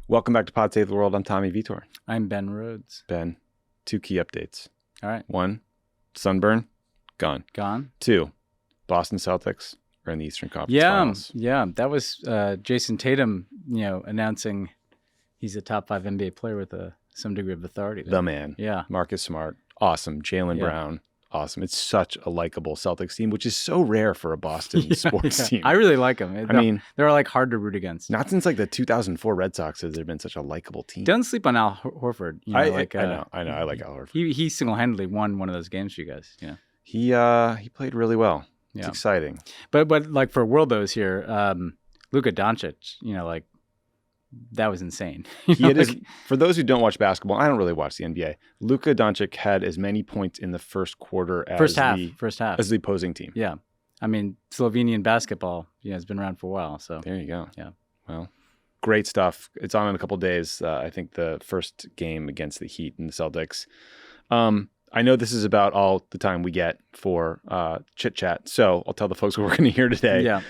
Welcome back to Pod Save the World. I'm Tommy Vitor. I'm Ben Rhodes. Ben, 2 key updates. All right. 1, sunburn, gone. 2, Boston Celtics are in the Eastern Conference Finals. Yeah. That was Jason Tatum, announcing he's a top 5 NBA player with some degree of authority. The man. Yeah. Marcus Smart, awesome. Jaylen Brown, awesome. It's such a likable Celtics team, which is so rare for a Boston sports team. I really like them. They're like hard to root against. Not since like the 2004 Red Sox has there been such a likable team. Don't sleep on Al Horford. I know. I like Al Horford. He single-handedly won one of those games for you guys. He played really well. It's exciting. But like for worldos here, Luka Doncic, that was insane. For those who don't watch basketball, I don't really watch the NBA. Luka Doncic had as many points in the first quarter as first half as the opposing team. Yeah. I mean, Slovenian basketball, has been around for a while. So there you go. Yeah. Well, great stuff. It's on in a couple of days. I think the first game against the Heat and the Celtics. I know this is about all the time we get for chit chat, so I'll tell the folks what we're going to hear today. Yeah.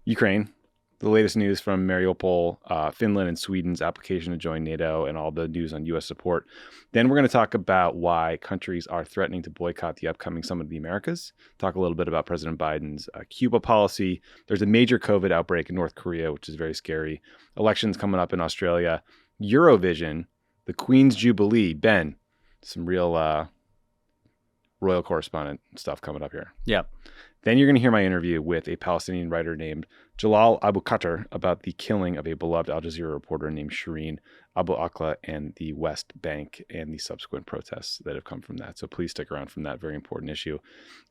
Ukraine. The latest news from Mariupol, Finland and Sweden's application to join NATO, and all the news on U.S. support. Then we're going to talk about why countries are threatening to boycott the upcoming Summit of the Americas. Talk a little bit about President Biden's Cuba policy. There's a major COVID outbreak in North Korea, which is very scary. Elections coming up in Australia. Eurovision, the Queen's Jubilee. Ben, some real royal correspondent stuff coming up here. Yeah. Then you're going to hear my interview with a Palestinian writer named Jalal Abukhater about the killing of a beloved Al Jazeera reporter named Shireen Abu Akleh and the West Bank and the subsequent protests that have come from that. So please stick around from that very important issue.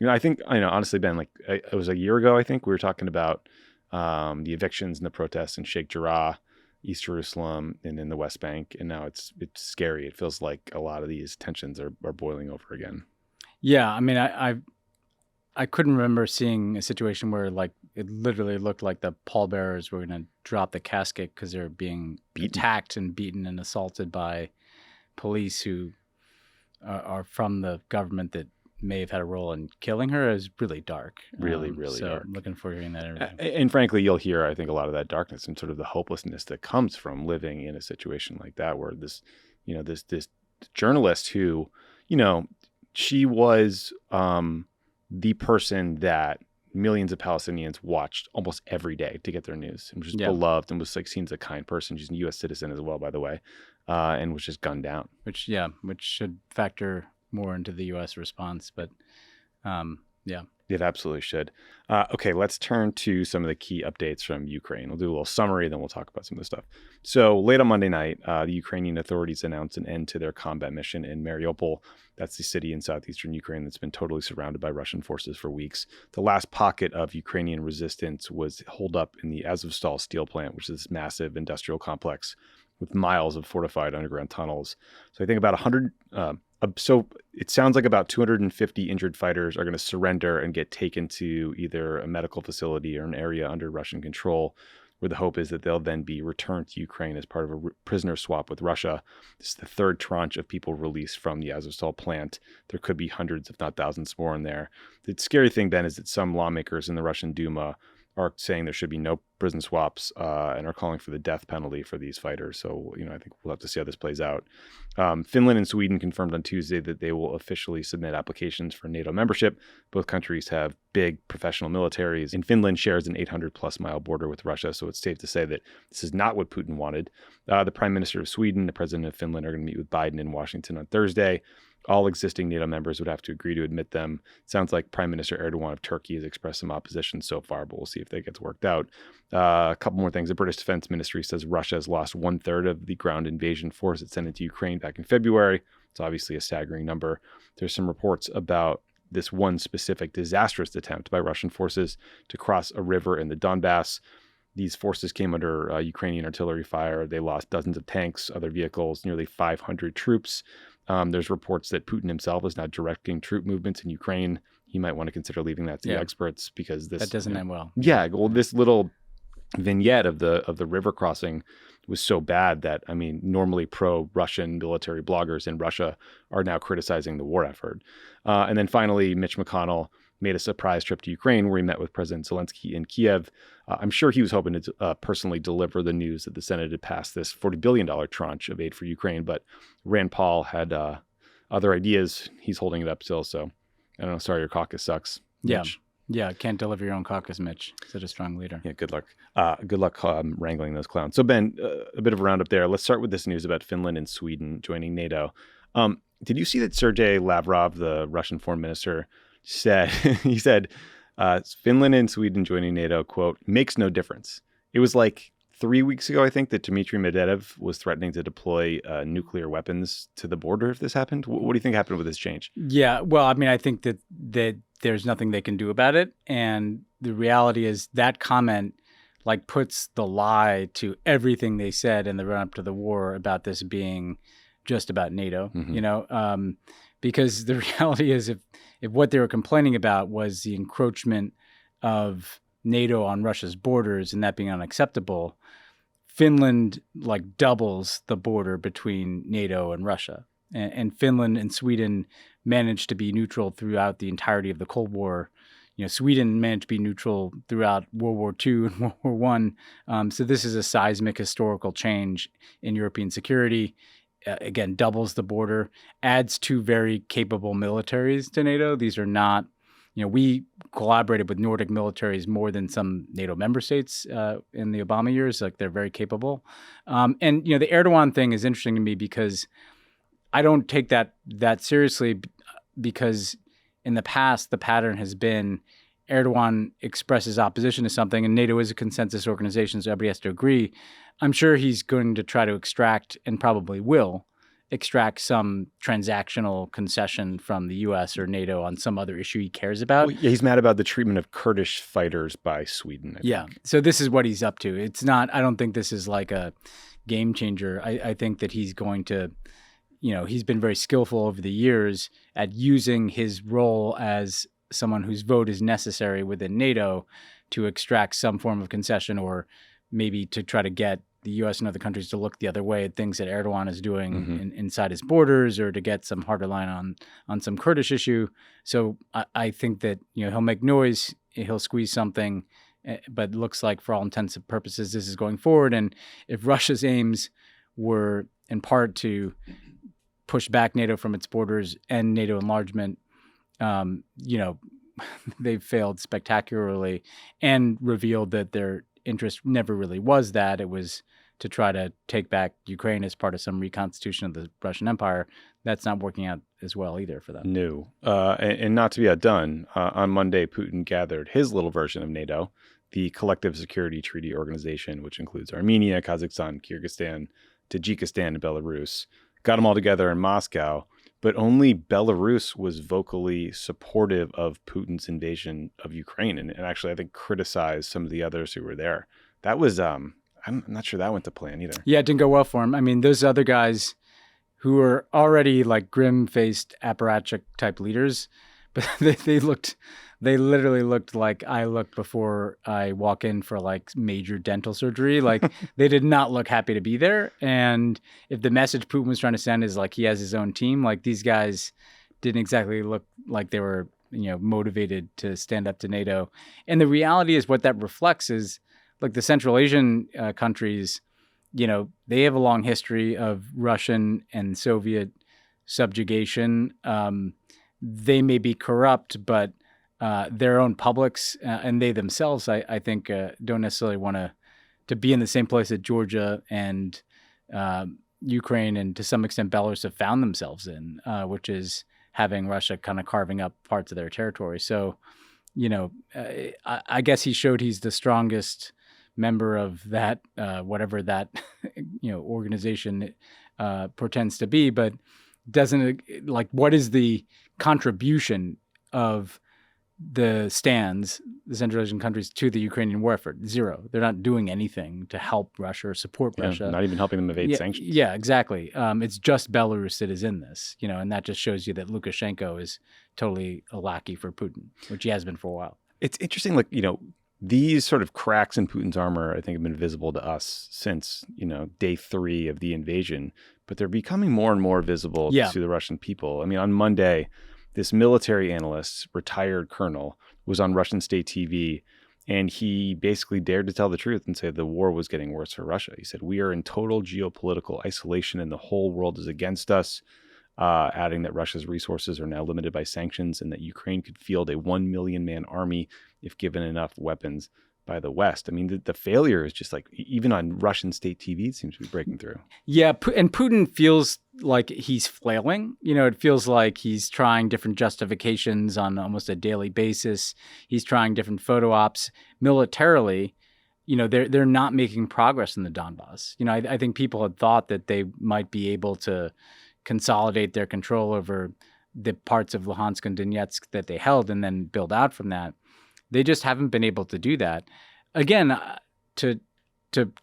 I think, honestly, Ben, it was a year ago, I think, we were talking about the evictions and the protests in Sheikh Jarrah, East Jerusalem, and in the West Bank. And now it's scary. It feels like a lot of these tensions are boiling over again. Yeah. I mean, I couldn't remember seeing a situation where it literally looked like the pallbearers were going to drop the casket because they're being attacked and beaten and assaulted by police who are from the government that may have had a role in killing her. Is really dark. Really so dark. I'm looking forward to hearing that interview. And frankly, you'll hear, I think, a lot of that darkness and sort of the hopelessness that comes from living in a situation like that, where this journalist who, she was the person that millions of Palestinians watched almost every day to get their news, and was just beloved and was seen as a kind person. She's a U.S. citizen as well, by the way, and was just gunned down. Which should factor more into the U.S. response, but It absolutely should. Okay, let's turn to some of the key updates from Ukraine. We'll do a little summary, then we'll talk about some of the stuff. So late on Monday night, the Ukrainian authorities announced an end to their combat mission in Mariupol. That's the city in southeastern Ukraine that's been totally surrounded by Russian forces for weeks. The last pocket of Ukrainian resistance was holed up in the Azovstal steel plant, which is this massive industrial complex with miles of fortified underground tunnels. So I think about 100... So it sounds like about 250 injured fighters are going to surrender and get taken to either a medical facility or an area under Russian control, where the hope is that they'll then be returned to Ukraine as part of a prisoner swap with Russia. This is the third tranche of people released from the Azovstal plant. There could be hundreds, if not thousands more in there. The scary thing, Ben, is that some lawmakers in the Russian Duma are saying there should be no prison swaps and are calling for the death penalty for these fighters. So, I think we'll have to see how this plays out. Finland and Sweden confirmed on Tuesday that they will officially submit applications for NATO membership. Both countries have big professional militaries, and Finland shares an 800-plus mile border with Russia, so it's safe to say that this is not what Putin wanted. The Prime Minister of Sweden, the President of Finland are going to meet with Biden in Washington on Thursday. All existing NATO members would have to agree to admit them. Sounds like Prime Minister Erdogan of Turkey has expressed some opposition so far, but we'll see if that gets worked out. A couple more things. The British Defense Ministry says Russia has lost 1/3 of the ground invasion force it sent into Ukraine back in February. It's obviously a staggering number. There's some reports about this one specific disastrous attempt by Russian forces to cross a river in the Donbass. These forces came under Ukrainian artillery fire. They lost dozens of tanks, other vehicles, nearly 500 troops. There's reports that Putin himself is now directing troop movements in Ukraine. He might want to consider leaving that to the experts, because that doesn't end well. Yeah, well, this little vignette of the river crossing was so bad that, normally pro-Russian military bloggers in Russia are now criticizing the war effort. And then finally, Mitch McConnell made a surprise trip to Ukraine where he met with President Zelensky in Kyiv. I'm sure he was hoping to personally deliver the news that the Senate had passed this $40 billion tranche of aid for Ukraine, but Rand Paul had other ideas. He's holding it up still, so I don't know. Sorry, your caucus sucks. Mitch. Yeah, can't deliver your own caucus, Mitch. Such a strong leader. Yeah, good luck. Good luck wrangling those clowns. So, Ben, a bit of a roundup there. Let's start with this news about Finland and Sweden joining NATO. Did you see that Sergei Lavrov, the Russian foreign minister, said, he said, Finland and Sweden joining NATO, quote, makes no difference. It was like 3 weeks ago, I think, that Dmitry Medvedev was threatening to deploy nuclear weapons to the border if this happened. What do you think happened with this change? Yeah, well, I mean, I think that there's nothing they can do about it. And the reality is that comment like puts the lie to everything they said in the run up to the war about this being just about NATO, because the reality is if what they were complaining about was the encroachment of NATO on Russia's borders and that being unacceptable, Finland like doubles the border between NATO and Russia. And Finland and Sweden managed to be neutral throughout the entirety of the Cold War. Sweden managed to be neutral throughout World War II and World War I. So this is a seismic historical change in European security. Again, doubles the border, adds two very capable militaries to NATO. These are not, we collaborated with Nordic militaries more than some NATO member states in the Obama years. Like they're very capable. And the Erdogan thing is interesting to me because I don't take that seriously, because in the past, the pattern has been Erdogan expresses opposition to something, and NATO is a consensus organization, so everybody has to agree. I'm sure he's going to try to extract, and probably will, extract some transactional concession from the U.S. or NATO on some other issue he cares about. Well, yeah, he's mad about the treatment of Kurdish fighters by Sweden, I think. So this is what he's up to. It's not, I don't think this is like a game changer. I think that he's going to, he's been very skillful over the years at using his role as someone whose vote is necessary within NATO to extract some form of concession, or maybe to try to get the U.S. and other countries to look the other way at things that Erdogan is doing inside his borders, or to get some harder line on some Kurdish issue. So I think that he'll make noise, he'll squeeze something, but it looks like for all intents and purposes this is going forward. And if Russia's aims were in part to push back NATO from its borders and NATO enlargement, they've failed spectacularly and revealed that their interest never really was that. It was to try to take back Ukraine as part of some reconstitution of the Russian Empire. That's not working out as well either for them. No. And not to be outdone, on Monday, Putin gathered his little version of NATO, the Collective Security Treaty Organization, which includes Armenia, Kazakhstan, Kyrgyzstan, Tajikistan, and Belarus. Got them all together in Moscow, but only Belarus was vocally supportive of Putin's invasion of Ukraine, and actually, I think, criticized some of the others who were there. That was, I'm not sure that went to plan either. Yeah, it didn't go well for him. I mean, those other guys who were already like grim-faced apparatchik type leaders, but they literally looked like I looked before I walk in for like major dental surgery. Like they did not look happy to be there. And if the message Putin was trying to send is like he has his own team, like these guys didn't exactly look like they were, motivated to stand up to NATO. And the reality is what that reflects is like the Central Asian countries, they have a long history of Russian and Soviet subjugation. They may be corrupt, but their own publics and they themselves, I think, don't necessarily want to be in the same place that Georgia and Ukraine and to some extent Belarus have found themselves in, which is having Russia kind of carving up parts of their territory. So, I guess he showed he's the strongest member of that, whatever that, organization portends to be, but doesn't like what is the contribution of the Central Asian countries to the Ukrainian war effort? Zero. They're not doing anything to help Russia or support Russia. Not even helping them evade sanctions. Yeah, exactly. It's just Belarus that is in this, and that just shows you that Lukashenko is totally a lackey for Putin, which he has been for a while. It's interesting, these sort of cracks in Putin's armor, I think, have been visible to us since, day 3 of the invasion, but they're becoming more and more visible to the Russian people. I mean, on Monday, this military analyst, retired colonel, was on Russian state TV, and he basically dared to tell the truth and say the war was getting worse for Russia. He said, we are in total geopolitical isolation and the whole world is against us, adding that Russia's resources are now limited by sanctions and that Ukraine could field a 1 million man army if given enough weapons by the West. I mean, the failure is just like, even on Russian state TV, it seems to be breaking through. Yeah, and Putin feels like he's flailing. It feels like he's trying different justifications on almost a daily basis. He's trying different photo ops. Militarily, they're not making progress in the Donbass. I think people had thought that they might be able to consolidate their control over the parts of Luhansk and Donetsk that they held and then build out from that. They just haven't been able to do that. Again, to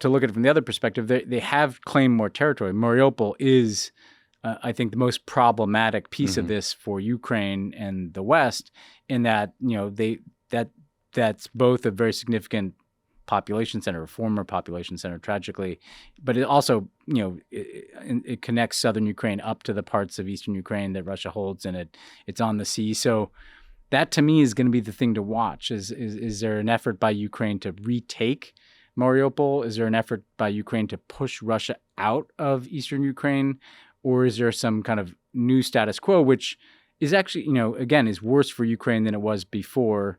look at it from the other perspective, they have claimed more territory. Mariupol is, I think, the most problematic piece of this for Ukraine and the West, in that that's both a very significant population center, a former population center, tragically, but it also it connects southern Ukraine up to the parts of eastern Ukraine that Russia holds, and it's on the sea. So that to me is going to be the thing to watch. Is there an effort by Ukraine to retake Mariupol? Is there an effort by Ukraine to push Russia out of eastern Ukraine? Or is there some kind of new status quo, which is actually, again, is worse for Ukraine than it was before?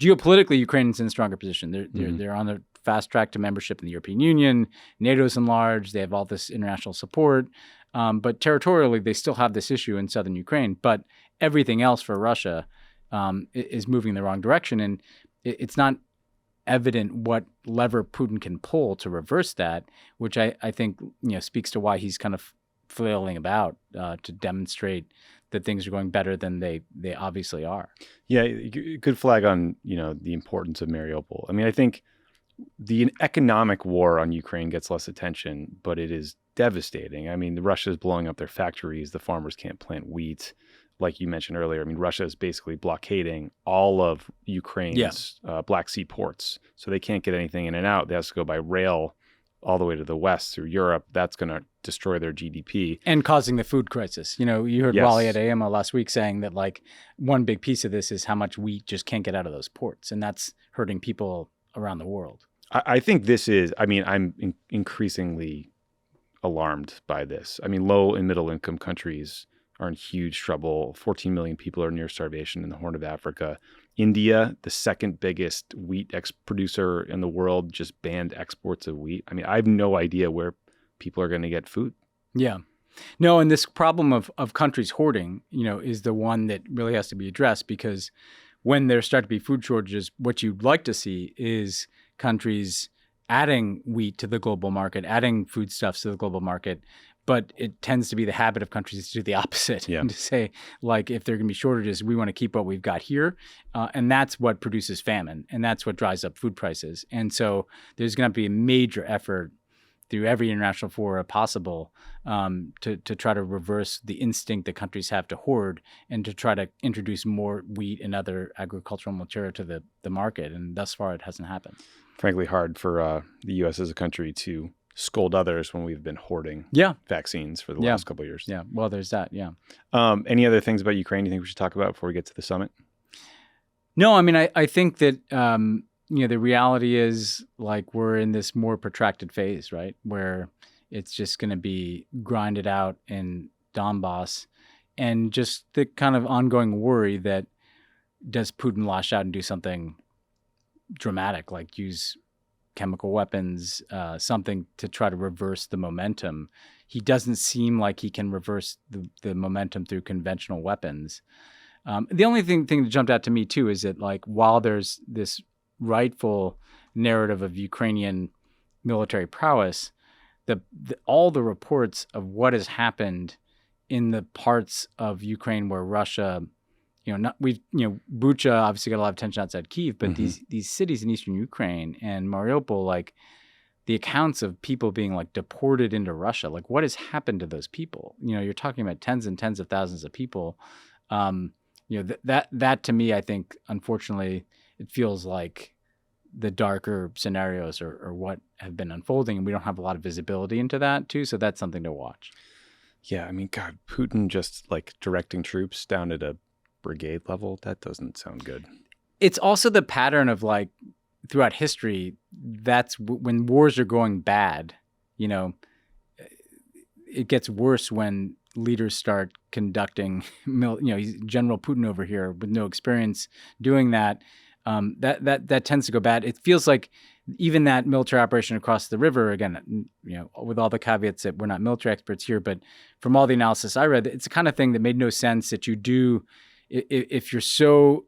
Geopolitically, Ukraine's in a stronger position. They're on the fast track to membership in the European Union. NATO's enlarged. They have all this international support. But territorially, they still have this issue in southern Ukraine. But everything else for Russia is moving in the wrong direction. And it's not evident what lever Putin can pull to reverse that, which I think speaks to why he's kind of flailing about to demonstrate that things are going better than they obviously are. Yeah, good flag on the importance of Mariupol. I mean, I think the economic war on Ukraine gets less attention, but it is devastating. I mean, Russia is blowing up their factories. The farmers can't plant wheat. Like you mentioned earlier, I mean, Russia is basically blockading all of Ukraine's Black Sea ports. So they can't get anything in and out. They have to go by rail all the way to the west through Europe. That's going to destroy their GDP. And causing the food crisis. You heard Wally at AMO last week saying that one big piece of this is how much wheat just can't get out of those ports. And that's hurting people around the world. I think I'm increasingly alarmed by this. I mean, low and middle income countries are in huge trouble. 14 million people are near starvation in the Horn of Africa. India, the second biggest wheat producer in the world, just banned exports of wheat. I mean, I have no idea where people are going to get food. Yeah. No, and this problem of countries hoarding, is the one that really has to be addressed, because when there start to be food shortages, what you'd like to see is countries adding wheat to the global market, adding foodstuffs to the global market. But it tends to be the habit of countries to do the opposite, and to say, if there are going to be shortages, we want to keep what we've got here. And that's what produces famine, and that's what drives up food prices. And so there's going to be a major effort through every international fora possible to try to reverse the instinct that countries have to hoard, and to try to introduce more wheat and other agricultural material to the market. And thus far, it hasn't happened. Frankly, hard for the U.S. as a country to scold others when we've been hoarding vaccines for the last couple of years. Yeah, well, there's that, Any other things about Ukraine you think we should talk about before we get to the summit? No, I mean, I think that, the reality is we're in this more protracted phase, right, where it's just going to be grinded out in Donbass, and just the kind of ongoing worry that does Putin lash out and do something dramatic, like use chemical weapons, something to try to reverse the momentum. He doesn't seem like he can reverse the momentum through conventional weapons. The only thing that jumped out to me too is that while there's this rightful narrative of Ukrainian military prowess, all the reports of what has happened in the parts of Ukraine where Russia, Bucha obviously got a lot of attention outside Kyiv, but these cities in eastern Ukraine and Mariupol, the accounts of people being deported into Russia, what has happened to those people? You're talking about tens and tens of thousands of people. That to me, I think, unfortunately, it feels like the darker scenarios are what have been unfolding, and we don't have a lot of visibility into that too. So that's something to watch. Yeah, I mean, God, Putin just directing troops down at a brigade level. That doesn't sound good. It's also the pattern of like throughout history. That's when wars are going bad, you know, it gets worse when leaders start conducting, General Putin over here with no experience doing that. That tends to go bad. It feels like even that military operation across the river, again, with all the caveats that we're not military experts here, but from all the analysis I read, it's the kind of thing that made no sense that you do if you're so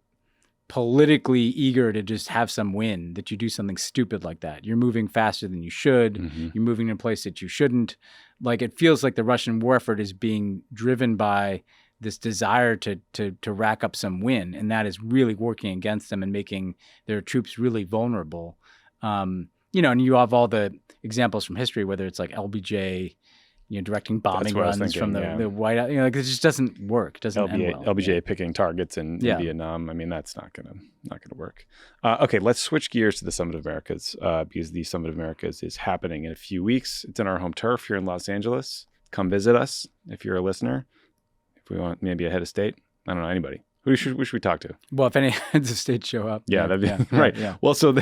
politically eager to just have some win, that you do something stupid like that. You're moving faster than you should. Mm-hmm. You're moving in a place that you shouldn't. Like, it feels like the Russian war effort is being driven by this desire to rack up some win, and that is really working against them and making their troops really vulnerable. And you have all the examples from history, whether it's like LBJ, directing bombing runs from the White House. It just doesn't work. It doesn't end well. LBJ picking targets in Vietnam. I mean, that's not gonna work. Okay, let's switch gears to the Summit of Americas because the Summit of Americas is happening in a few weeks. It's in our home turf here in Los Angeles. Come visit us if you're a listener. If we want maybe a head of state, I don't know, anybody. Who should we talk to? Well, if any heads of state show up. Yeah, that'd be right. Yeah. Well, so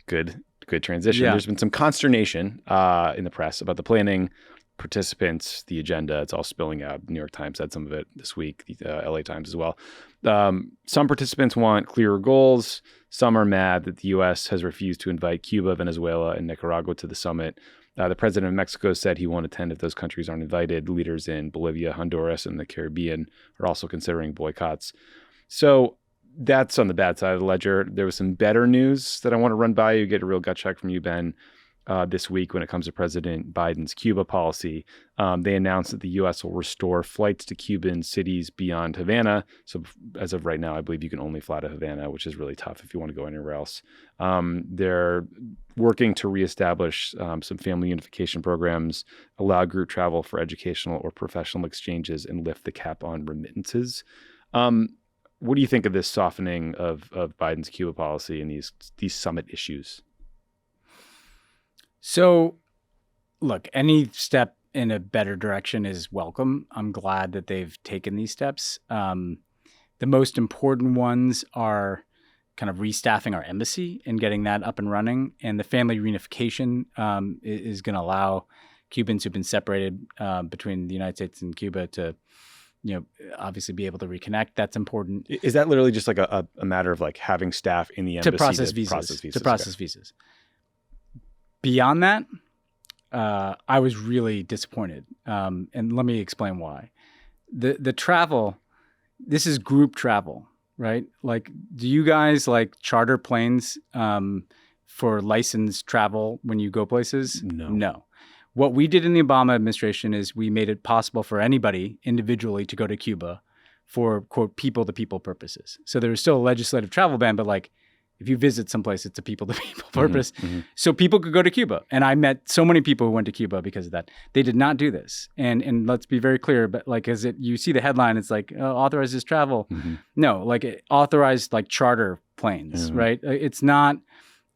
good transition. Yeah. There's been some consternation in the press about the planning, participants, the agenda. It's all spilling out. The New York Times had some of it this week, the LA Times as well. Some participants want clearer goals. Some are mad that the U.S. has refused to invite Cuba, Venezuela, and Nicaragua to the summit. The president of Mexico said he won't attend if those countries aren't invited. Leaders in Bolivia, Honduras, and the Caribbean are also considering boycotts. So that's on the bad side of the ledger. There was some better news that I want to run by you, get a real gut check from you, Ben. This week when it comes to President Biden's Cuba policy. They announced that the U.S. will restore flights to Cuban cities beyond Havana. So as of right now, I believe you can only fly to Havana, which is really tough if you want to go anywhere else. They're working to reestablish some family unification programs, allow group travel for educational or professional exchanges, and lift the cap on remittances. What do you think of this softening of Biden's Cuba policy and these summit issues? So, look, any step in a better direction is welcome. I'm glad that they've taken these steps. The most important ones are kind of restaffing our embassy and getting that up and running. And the family reunification is going to allow Cubans who've been separated between the United States and Cuba to, obviously be able to reconnect. That's important. Is that literally just like a matter of like having staff in the embassy to process visas? Beyond that, I was really disappointed. And let me explain why. The travel, this is group travel, right? Like, do you guys like charter planes for licensed travel when you go places? No. What we did in the Obama administration is we made it possible for anybody individually to go to Cuba for, quote, people-to-people purposes. So there was still a legislative travel ban, but like, if you visit someplace, it's a people-to-people purpose. Mm-hmm. So people could go to Cuba. And I met so many people who went to Cuba because of that. They did not do this. And let's be very clear, but like, you see the headline, it's like, authorizes travel. Mm-hmm. No, like it authorized like charter planes, right? It's not.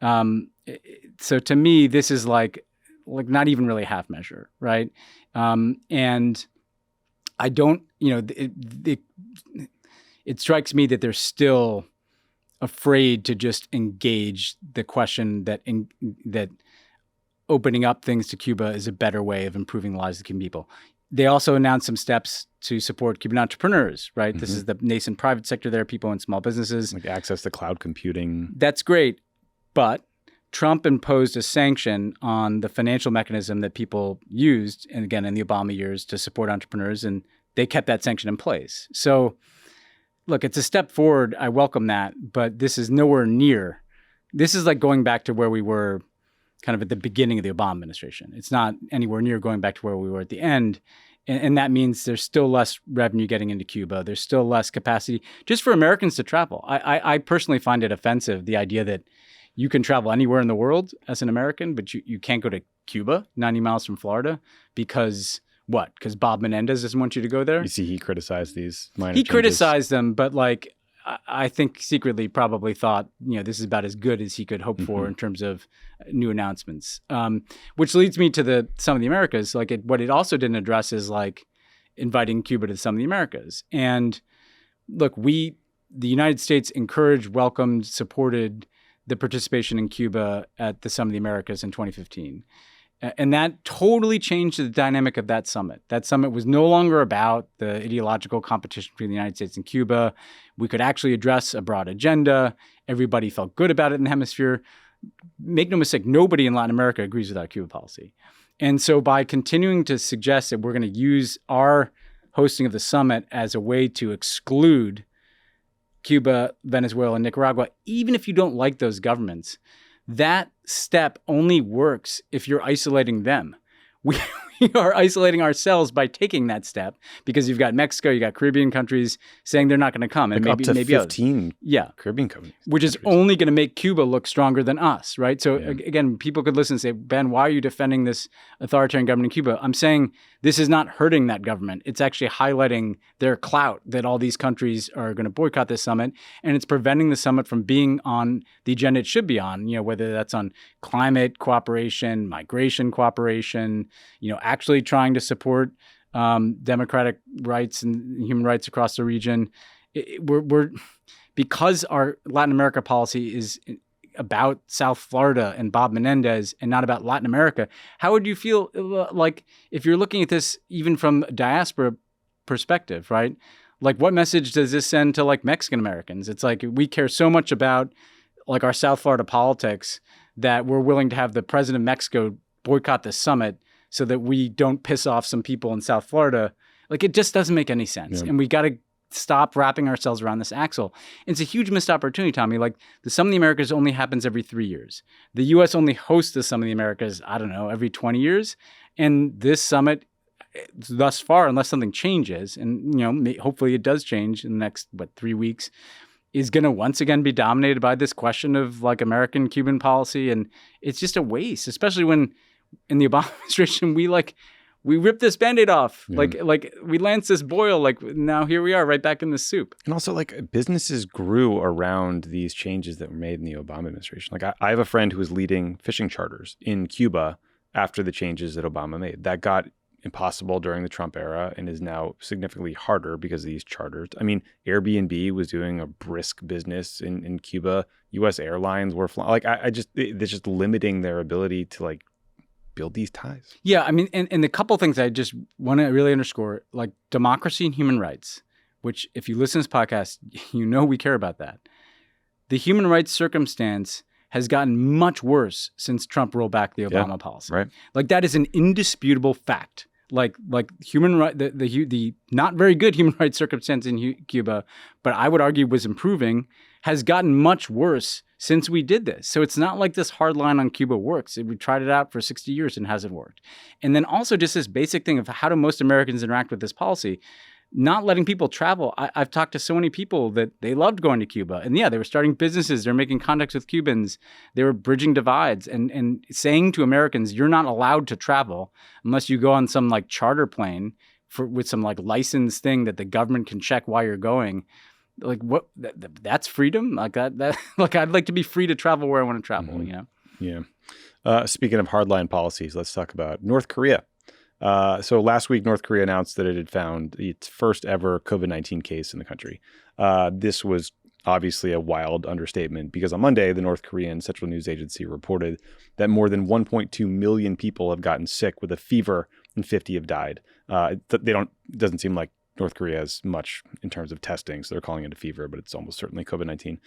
So to me, this is like not even really half measure, right? And I don't, it strikes me that there's still afraid to just engage the question that opening up things to Cuba is a better way of improving the lives of Cuban people. They also announced some steps to support Cuban entrepreneurs, right? Mm-hmm. This is the nascent private sector there, people in small businesses. Like access to cloud computing. That's great. But Trump imposed a sanction on the financial mechanism that people used, and again, in the Obama years, to support entrepreneurs, and they kept that sanction in place. So look, it's a step forward. I welcome that, but this is nowhere near. This is like going back to where we were kind of at the beginning of the Obama administration. It's not anywhere near going back to where we were at the end. And that means there's still less revenue getting into Cuba. There's still less capacity just for Americans to travel. I personally find it offensive, the idea that you can travel anywhere in the world as an American, but you can't go to Cuba, 90 miles from Florida, because what? Because Bob Menendez doesn't want you to go there? You see, he criticized these minor changes. He criticized them, but like, I think secretly probably thought, this is about as good as he could hope for in terms of new announcements. Which leads me to some of the Americas. Like what it also didn't address is like inviting Cuba to some of the Americas. And look, the United States encouraged, welcomed, supported the participation in Cuba at the Summit of the Americas in 2015. And that totally changed the dynamic of that summit. That summit was no longer about the ideological competition between the United States and Cuba. We could actually address a broad agenda. Everybody felt good about it in the hemisphere. Make no mistake, nobody in Latin America agrees with our Cuba policy. And so by continuing to suggest that we're going to use our hosting of the summit as a way to exclude Cuba, Venezuela, and Nicaragua, even if you don't like those governments, that step only works if you're isolating them. We are isolating ourselves by taking that step because you've got Mexico, you got Caribbean countries saying they're not going to come, and like maybe 15 Caribbean countries, which is only going to make Cuba look stronger than us, right? So again, people could listen and say, Ben, why are you defending this authoritarian government in Cuba? I'm saying this is not hurting that government. It's actually highlighting their clout that all these countries are going to boycott this summit, and it's preventing the summit from being on the agenda it should be on. Whether that's on climate cooperation, migration cooperation, actually trying to support democratic rights and human rights across the region. We're because our Latin America policy is about South Florida and Bob Menendez and not about Latin America. How would you feel like if you're looking at this even from a diaspora perspective, right? Like, what message does this send to like Mexican Americans? It's like we care so much about like our South Florida politics that we're willing to have the president of Mexico boycott the summit so that we don't piss off some people in South Florida. Like, it just doesn't make any sense. Yeah. And we got to stop wrapping ourselves around this axle. It's a huge missed opportunity, Tommy. Like, the Summit of the Americas only happens every 3 years. The U.S. only hosts the Summit of the Americas, I don't know, every 20 years. And this summit, thus far, unless something changes, and hopefully it does change in the next, 3 weeks, is going to once again be dominated by this question of like American-Cuban policy. And it's just a waste, especially when in the Obama administration, we ripped this Band-Aid off. Yeah. Like we lanced this boil, like now here we are right back in the soup. And also like businesses grew around these changes that were made in the Obama administration. Like I have a friend who was leading fishing charters in Cuba after the changes that Obama made. That got impossible during the Trump era and is now significantly harder because of these charters. I mean, Airbnb was doing a brisk business in Cuba. U.S. airlines were flying. Like it's just limiting their ability to like build these ties. Yeah, I mean, and the couple things I just want to really underscore, like democracy and human rights, which if you listen to this podcast, we care about that. The human rights circumstance has gotten much worse since Trump rolled back the Obama policy. Right. Like that is an indisputable fact. Like human right, the not very good human rights circumstance in Cuba, but I would argue was improving, has gotten much worse since we did this. So it's not like this hard line on Cuba works. We tried it out for 60 years and hasn't worked. And then also just this basic thing of how do most Americans interact with this policy, not letting people travel. I've talked to so many people that they loved going to Cuba. And yeah, they were starting businesses. They're making contacts with Cubans. They were bridging divides and saying to Americans, you're not allowed to travel unless you go on some like charter plane with some like licensed thing that the government can check while you're going. Like what? That's freedom. Like that. Like I'd like to be free to travel where I want to travel. Mm-hmm. Yeah. Speaking of hardline policies, let's talk about North Korea. So last week, North Korea announced that it had found its first ever COVID-19 case in the country. This was obviously a wild understatement because on Monday, the North Korean Central News Agency reported that more than 1.2 million people have gotten sick with a fever and 50 have died. It doesn't seem like North Korea has much in terms of testing, so they're calling it a fever, but it's almost certainly COVID-19.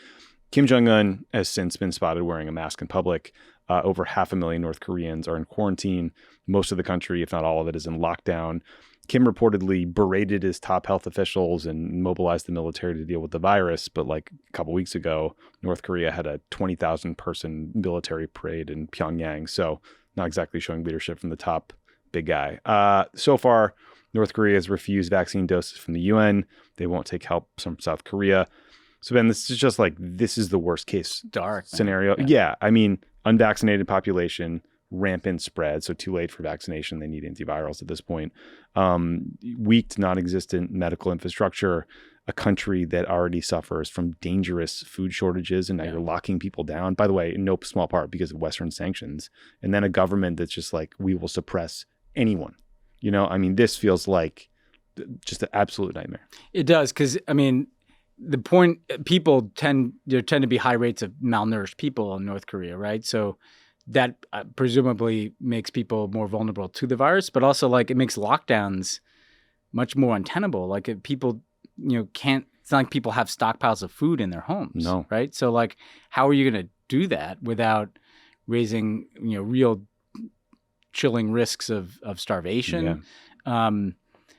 Kim Jong-un has since been spotted wearing a mask in public. Over 500,000 North Koreans are in quarantine. Most of the country, if not all of it, is in lockdown. Kim reportedly berated his top health officials and mobilized the military to deal with the virus. But like a couple weeks ago, North Korea had a 20,000 person military parade in Pyongyang. So not exactly showing leadership from the top big guy. So far, North Korea has refused vaccine doses from the UN. They won't take help from South Korea. So Ben, this is just like, this is the worst case scenario. Yeah. I mean, unvaccinated population, rampant spread. So too late for vaccination. They need antivirals at this point. Weak to non-existent medical infrastructure, a country that already suffers from dangerous food shortages. And now you're locking people down, by the way, in no small part because of Western sanctions. And then a government that's just like, we will suppress anyone. I mean, this feels like just an absolute nightmare. It does. Because, I mean, the point, there tend to be high rates of malnourished people in North Korea, right? So that presumably makes people more vulnerable to the virus, but also like it makes lockdowns much more untenable. Like if people, can't. It's not like people have stockpiles of food in their homes, no, right? So like, how are you going to do that without raising, real chilling risks of starvation? Yeah.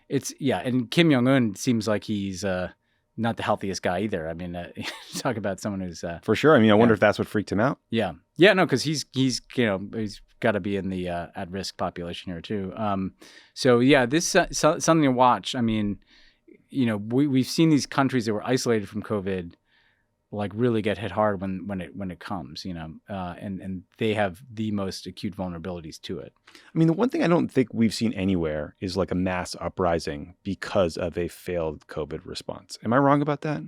And Kim Jong-un seems like he's not the healthiest guy either. I mean, talk about someone who's for sure. I mean, I wonder if that's what freaked him out. Yeah, no, because he's got to be in the at-risk population here too. So yeah, this is something to watch. I mean, we've seen these countries that were isolated from COVID like really get hit hard when it comes, and they have the most acute vulnerabilities to it. I mean, the one thing I don't think we've seen anywhere is like a mass uprising because of a failed COVID response. Am I wrong about that?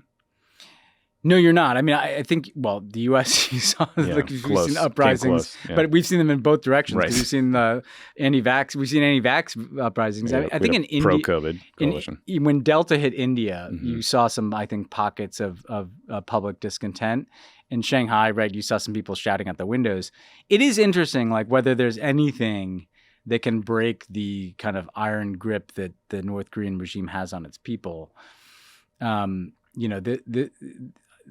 No, you're not. I mean, I think, the U.S., you saw, we've seen uprisings, but we've seen them in both directions. Right. We've seen the anti-vax uprisings. Yeah, I think in India, pro-COVID coalition. When Delta hit India, you saw some, I think, pockets of public discontent. In Shanghai, right, you saw some people shouting out the windows. It is interesting, like whether there's anything that can break the kind of iron grip that the North Korean regime has on its people.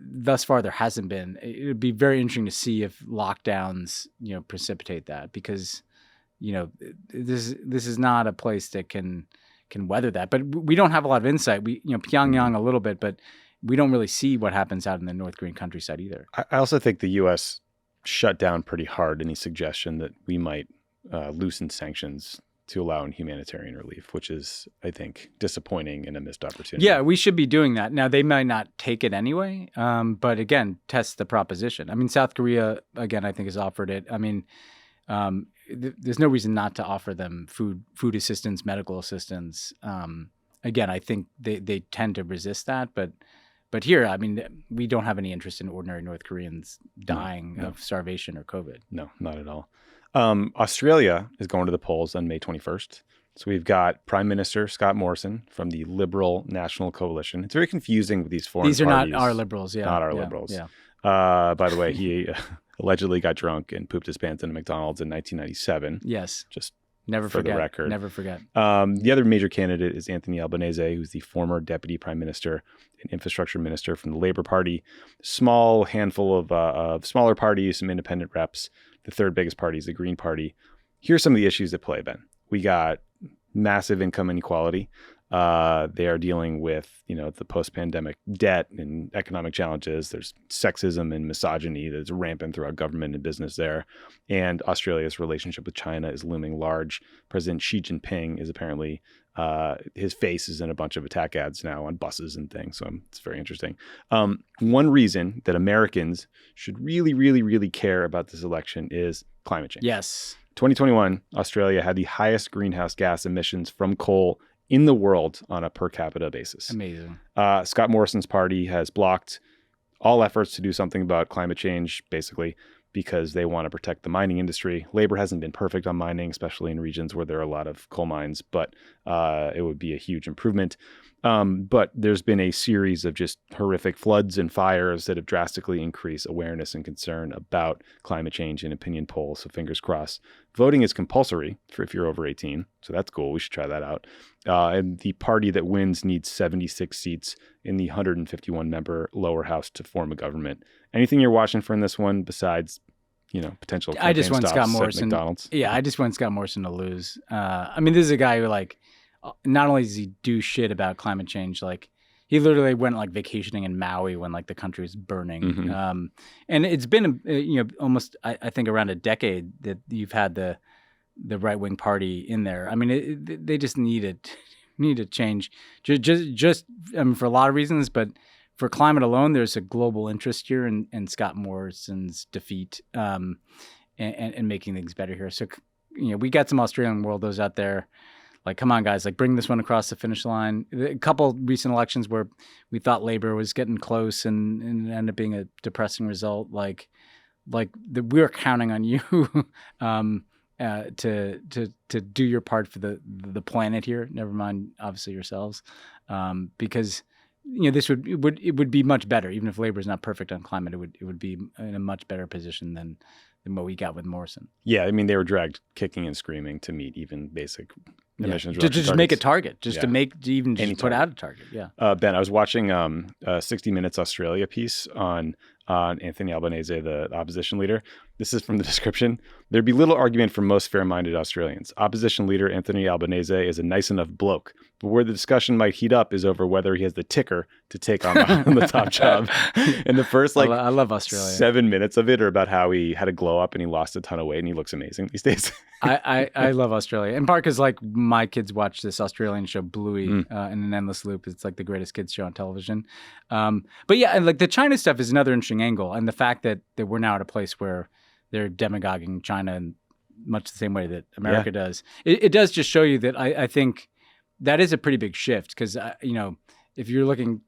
Thus far, there hasn't been. It would be very interesting to see if lockdowns, precipitate that, because, this is not a place that can weather that. But we don't have a lot of insight. We, Pyongyang a little bit, but we don't really see what happens out in the North Korean countryside either. I also think the U.S. shut down pretty hard any suggestion that we might loosen sanctions to allow humanitarian relief, which is, I think, disappointing and a missed opportunity. Yeah, we should be doing that. Now, they might not take it anyway, but again, test the proposition. I mean, South Korea, again, I think has offered it. I mean, there's no reason not to offer them food assistance, medical assistance. Again, I think they tend to resist that, but here, I mean, we don't have any interest in ordinary North Koreans dying of starvation or COVID. No, not at all. Australia is going to the polls on May 21st. So we've got Prime Minister Scott Morrison from the Liberal National Coalition. It's very confusing with these foreign parties. These are not our liberals, yeah. Not our liberals. Yeah. By the way, he allegedly got drunk and pooped his pants in a McDonald's in 1997. Yes. Just never for forget. the record. Never forget. The other major candidate is Anthony Albanese, who's the former Deputy Prime Minister and Infrastructure Minister from the Labour Party. Small handful of smaller parties, some independent reps. The third biggest party is the Green Party. Here's some of the issues at play, Ben. We got massive income inequality. They are dealing with, the post-pandemic debt and economic challenges. There's sexism and misogyny that's rampant throughout government and business there. And Australia's relationship with China is looming large. President Xi Jinping is apparently, his face is in a bunch of attack ads now on buses and things. So it's very interesting. One reason that Americans should really, really, really care about this election is climate change. Yes. 2021, Australia had the highest greenhouse gas emissions from coal in the world on a per capita basis. Amazing. Scott Morrison's party has blocked all efforts to do something about climate change, basically, because they want to protect the mining industry. Labor hasn't been perfect on mining, especially in regions where there are a lot of coal mines, but it would be a huge improvement. But there's been a series of just horrific floods and fires that have drastically increased awareness and concern about climate change in opinion polls. So fingers crossed. Voting is compulsory for if you're over 18. So that's cool. We should try that out. And the party that wins needs 76 seats in the 151-member lower house to form a government. Anything you're watching for in this one besides, potential campaign I just want Scott Morrison. McDonald's? Yeah, I just want Scott Morrison to lose. I mean, this is a guy who, not only does he do shit about climate change, he literally went vacationing in Maui when the country was burning. Mm-hmm. And it's been almost I think around a decade that you've had the right wing party in there. I mean, they just need to change. Just for a lot of reasons, but for climate alone, there's a global interest here in Scott Morrison's defeat and making things better here. So we got some Australian worldos out there. Come on, guys, bring this one across the finish line. A couple recent elections where we thought Labor was getting close and it ended up being a depressing result. We're counting on you to do your part for the planet here. Never mind, obviously, yourselves. Because, this would be much better. Even if Labor is not perfect on climate, it would be in a much better position than what we got with Morrison. Yeah, I mean, they were dragged kicking and screaming to meet even basic emissions reduction just targets. Make a target, just put out a target. Yeah. Ben, I was watching a 60 Minutes Australia piece on Anthony Albanese, the opposition leader. This is from the description. There'd be little argument for most fair-minded Australians. Opposition leader Anthony Albanese is a nice enough bloke, but where the discussion might heat up is over whether he has the ticker to take on the top job. And the first I love Australia. 7 minutes of it are about how he had a glow up and he lost a ton of weight and he looks amazing these days. I love Australia. In part because like my kids watch this Australian show Bluey in an endless loop. It's like the greatest kids show on television. But yeah, and like the China stuff is another interesting angle, and the fact that we're now at a place where they're demagoguing China in much the same way that America does. It does just show you that I think that is a pretty big shift because, if you're looking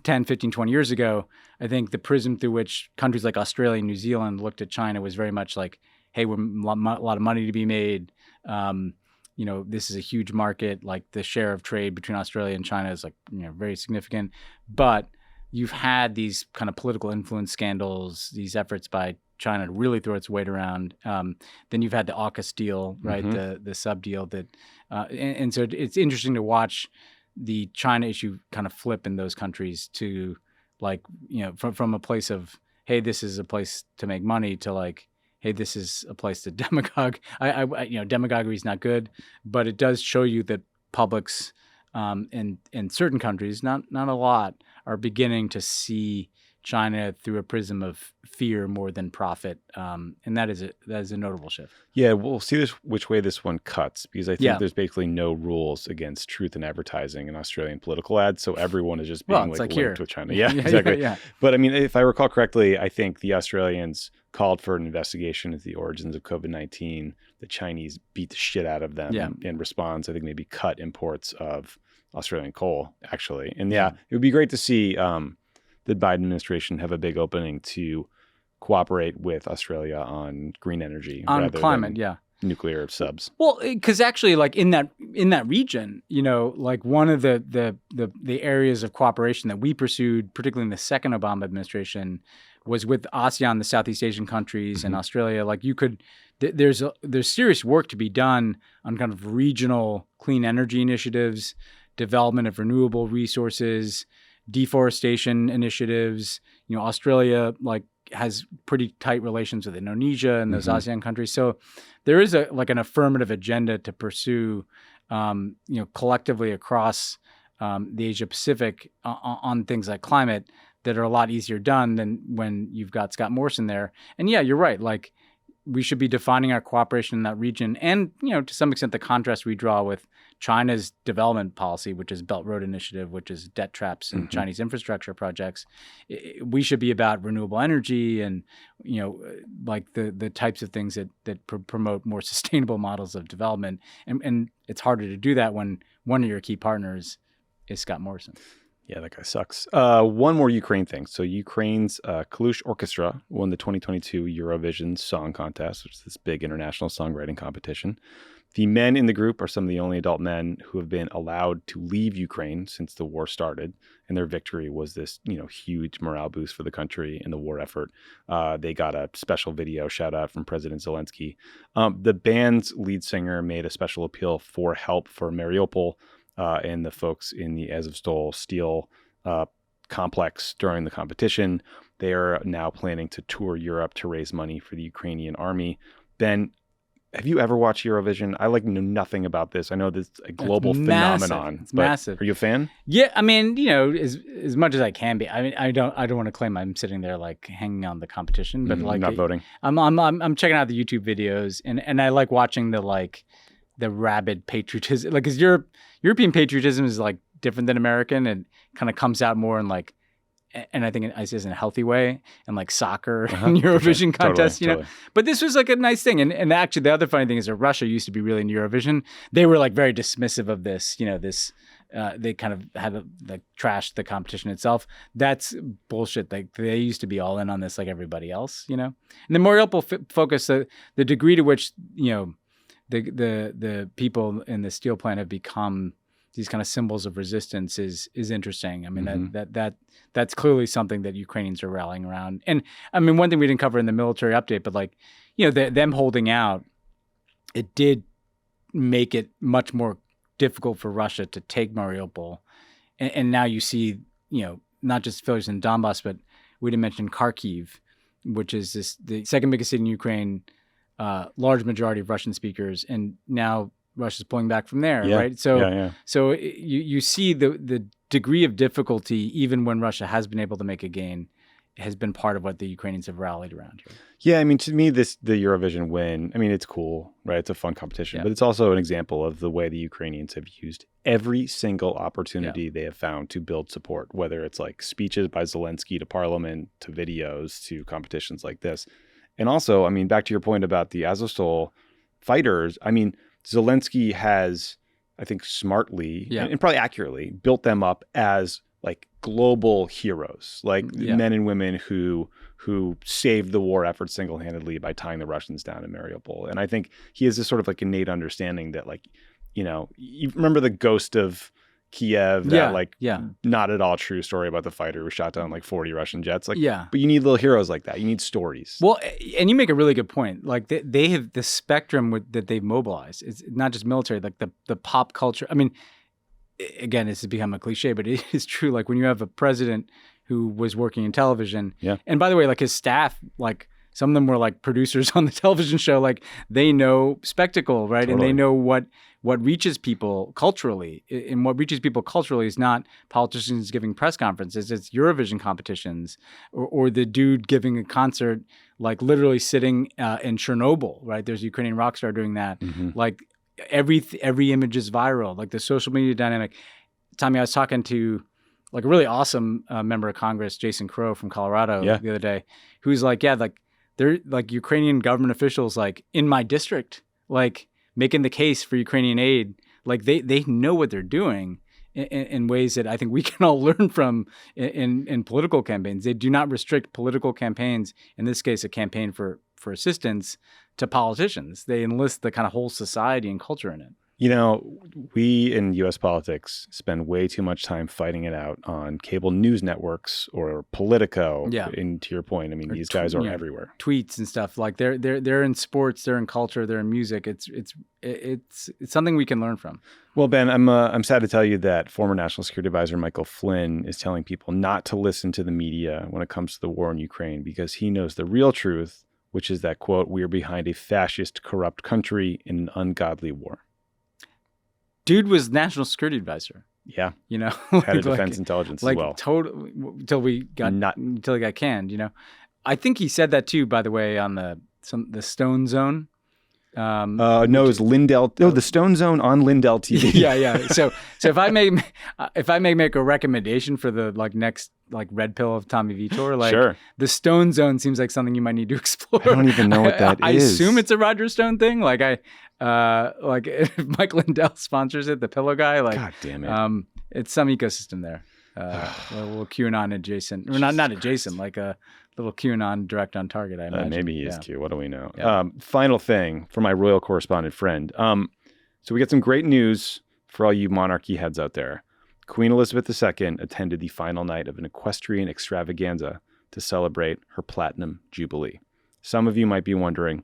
10, 15, 20 years ago, I think the prism through which countries like Australia and New Zealand looked at China was very much like, hey, we're a lot of money to be made. This is a huge market. Like the share of trade between Australia and China is like, very significant. But you've had these kind of political influence scandals, these efforts by China to really throw its weight around. Then you've had the AUKUS deal, right? The sub deal that, and so it's interesting to watch the China issue kind of flip in those countries to like, from a place of, hey, this is a place to make money to like, hey, this is a place to demagogue. Demagoguery is not good, but it does show you that publics in certain countries, not a lot, are beginning to see China through a prism of fear more than profit, and that is a notable shift. Yeah, we'll see which way this one cuts, because I think there's basically no rules against truth in advertising in Australian political ads, so everyone is just being linked with China. Yeah, exactly. Yeah. But I mean, if I recall correctly, I think the Australians called for an investigation into the origins of COVID-19. The Chinese beat the shit out of them in response. I think maybe cut imports of Australian coal, actually. And it would be great to see the Biden administration have a big opening to cooperate with Australia on green energy on climate, nuclear subs. Well, because actually, like in that region, like one of the areas of cooperation that we pursued, particularly in the second Obama administration, was with ASEAN, the Southeast Asian countries, and Australia. Like there's serious work to be done on kind of regional clean energy initiatives, development of renewable resources, deforestation initiatives. Australia has pretty tight relations with Indonesia and those ASEAN countries. So there is an affirmative agenda to pursue, collectively across the Asia Pacific on things like climate that are a lot easier done than when you've got Scott Morrison there. And yeah, you're right. Like we should be defining our cooperation in that region, and to some extent the contrast we draw with China's development policy, which is Belt Road Initiative, which is debt traps and Chinese infrastructure projects. We should be about renewable energy and like the types of things that promote more sustainable models of development. And it's harder to do that when one of your key partners is Scott Morrison. Yeah, that guy sucks. One more Ukraine thing. So Ukraine's Kalush Orchestra won the 2022 Eurovision Song Contest, which is this big international songwriting competition. The men in the group are some of the only adult men who have been allowed to leave Ukraine since the war started, and their victory was this, huge morale boost for the country in the war effort. They got a special video shout out from President Zelensky. The band's lead singer made a special appeal for help for Mariupol and the folks in the Azovstal steel complex during the competition. They are now planning to tour Europe to raise money for the Ukrainian army. Ben, have you ever watched Eurovision? I know nothing about this. I know this is a global phenomenon. It's massive. Are you a fan? Yeah, I mean, as much as I can be. I mean, I don't want to claim I'm sitting there like hanging on the competition, but not voting. I'm checking out the YouTube videos, and I like watching the rabid patriotism. Like, because European patriotism is like different than American, and kind of comes out more in like, and I think it's in a healthy way, and like soccer and Eurovision contests, totally. But this was like a nice thing. And actually the other funny thing is that Russia used to be really in Eurovision. They were like very dismissive of this, they kind of had trashed the competition itself. That's bullshit. They used to be all in on this like everybody else, And the Mariupol focus, the degree to which, the people in the steel plant have become these kind of symbols of resistance is interesting. I mean, that's clearly something that Ukrainians are rallying around. And I mean, one thing we didn't cover in the military update, but like, them holding out, it did make it much more difficult for Russia to take Mariupol. And now you see, not just failures in Donbass, but we didn't mention Kyiv, which is the second biggest city in Ukraine, large majority of Russian speakers, and now Russia's pulling back from there, right? So, so you see the degree of difficulty, even when Russia has been able to make a gain, has been part of what the Ukrainians have rallied around here. Yeah, I mean, to me, the Eurovision win, I mean, it's cool, right? It's a fun competition, but it's also an example of the way the Ukrainians have used every single opportunity they have found to build support, whether it's like speeches by Zelensky to parliament, to videos, to competitions like this. And also, I mean, back to your point about the Azovstal fighters, I mean, Zelensky has, I think, smartly and probably accurately built them up as like global heroes, like men and women who saved the war effort single-handedly by tying the Russians down in Mariupol. And I think he has this sort of like innate understanding that, like, you remember the ghost of Kyiv, that not at all true story about the fighter who shot down like 40 Russian jets. Like, but you need little heroes like that. You need stories. Well, and you make a really good point. Like they have the spectrum that they've mobilized. It's not just military, like the pop culture. I mean, again, this has become a cliche, but it is true. Like when you have a president who was working in television, and by the way, like his staff, like some of them were like producers on the television show, like they know spectacle, right? Totally. And they know what reaches people culturally. And what reaches people culturally is not politicians giving press conferences, it's Eurovision competitions or the dude giving a concert, like literally sitting in Chernobyl, right? There's a Ukrainian rock star doing that. Like every image is viral, like the social media dynamic. Tommy, I was talking to like a really awesome member of Congress, Jason Crow from Colorado the other day, who's like, like they're like Ukrainian government officials, like in my district, like making the case for Ukrainian aid. Like they know what they're doing in ways that I think we can all learn from in political campaigns. They do not restrict political campaigns, in this case, a campaign for assistance, to politicians. They enlist the kind of whole society and culture in it. We in U.S. politics spend way too much time fighting it out on cable news networks or Politico. And to your point, I mean, these guys are everywhere. Tweets and stuff, like they're in sports, they're in culture, they're in music. It's something we can learn from. Well, Ben, I'm sad to tell you that former National Security Advisor Michael Flynn is telling people not to listen to the media when it comes to the war in Ukraine because he knows the real truth, which is that, quote, "we are behind a fascist, corrupt country in an ungodly war." Dude was National Security Advisor. Yeah. Head of Defense Intelligence as well. Totally, until he got canned, I think he said that too, by the way, on the Stone Zone. No, it was Lindell. Oh, the Stone Zone on Lindell TV. yeah. So if I may make a recommendation for the next red pill of Tommy Vitor, the Stone Zone seems like something you might need to explore. I don't even know what that is. I assume it's a Roger Stone thing. If Mike Lindell sponsors it, the pillow guy, God damn it. It's some ecosystem there. A little QAnon adjacent, or not adjacent, like a little QAnon direct on target, I imagine. Maybe he is Q. What do we know? Yeah. Final thing for my royal correspondent friend. So we get some great news for all you monarchy heads out there. Queen Elizabeth II attended the final night of an equestrian extravaganza to celebrate her Platinum Jubilee. Some of you might be wondering,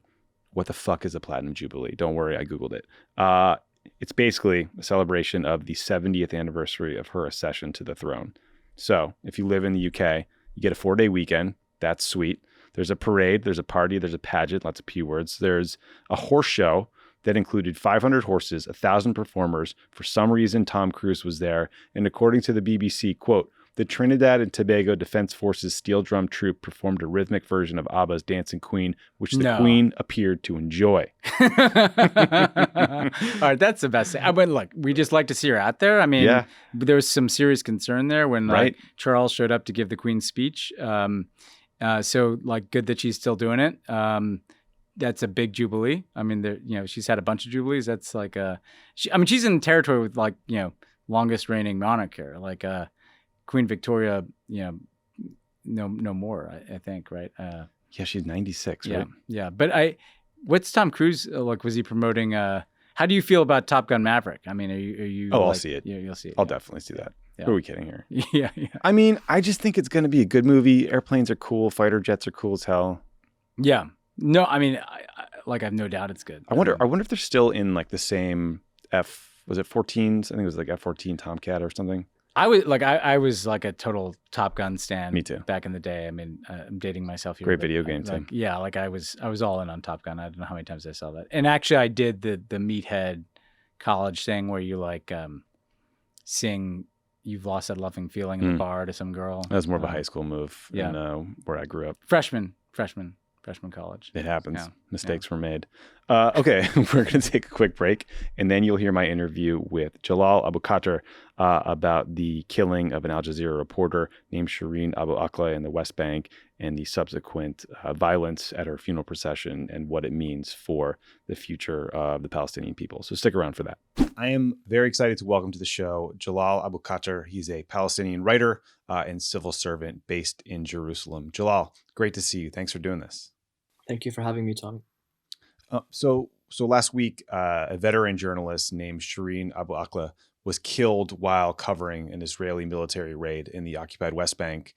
what the fuck is a Platinum Jubilee? Don't worry, I Googled it. It's basically a celebration of the 70th anniversary of her accession to the throne. So if you live in the UK, you get a 4-day weekend. That's sweet. There's a parade, there's a party, there's a pageant, lots of P words. There's a horse show that included 500 horses, 1,000 performers. For some reason, Tom Cruise was there. And according to the BBC, quote, "The Trinidad and Tobago Defense Forces Steel Drum Troupe performed a rhythmic version of ABBA's Dancing Queen, which the Queen appeared to enjoy." All right, that's the best thing. We just like to see her out there. I mean, there was some serious concern there when Charles showed up to give the Queen's speech. So good that she's still doing it. That's a big jubilee. I mean, she's had a bunch of jubilees. That's she's in territory with longest reigning monarch here. Queen Victoria, no more, I think, right? She's 96, right? Yeah. But what's Tom Cruise, was he promoting How do you feel about Top Gun Maverick? I mean, are you? Oh, I'll see it. You'll see it. I'll definitely see that. Yeah. Who are we kidding here? Yeah. I mean, I just think it's going to be a good movie. Airplanes are cool. Fighter jets are cool as hell. Yeah. No, I mean, I have no doubt it's good. I wonder if they're still in like the same was it 14s? I think it was like F-14 Tomcat or something. I was like a total Top Gun stan. Me too. Back in the day. I mean, I'm dating myself here. Great video game too. Yeah, like I was all in on Top Gun. I don't know how many times I saw that. And actually, I did the meathead college thing where you like sing "You've Lost That Loving Feeling" in the bar to some girl. That was more of a high school move. In, where I grew up. Freshman college. It happens. Yeah. Mistakes were made. Okay, we're going to take a quick break, and then you'll hear my interview with Jalal Abukhater about the killing of an Al Jazeera reporter named Shireen Abu Akleh in the West Bank and the subsequent violence at her funeral procession and what it means for the future of the Palestinian people. So stick around for that. I am very excited to welcome to the show Jalal Abukhater. He's a Palestinian writer and civil servant based in Jerusalem. Jalal, great to see you. Thanks for doing this. Thank you for having me, Tommy. So last week, a veteran journalist named Shireen Abu Akleh was killed while covering an Israeli military raid in the occupied West Bank.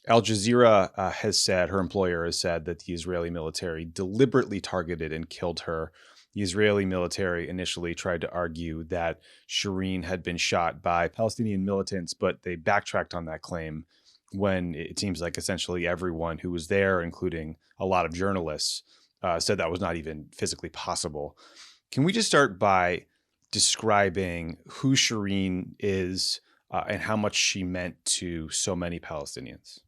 Al Jazeera her employer has said that the Israeli military deliberately targeted and killed her. The Israeli military initially tried to argue that Shireen had been shot by Palestinian militants, but they backtracked on that claim when it seems like essentially everyone who was there, including a lot of journalists, said that was not even physically possible. Can we just start by describing who Shireen is and how much she meant to so many Palestinians?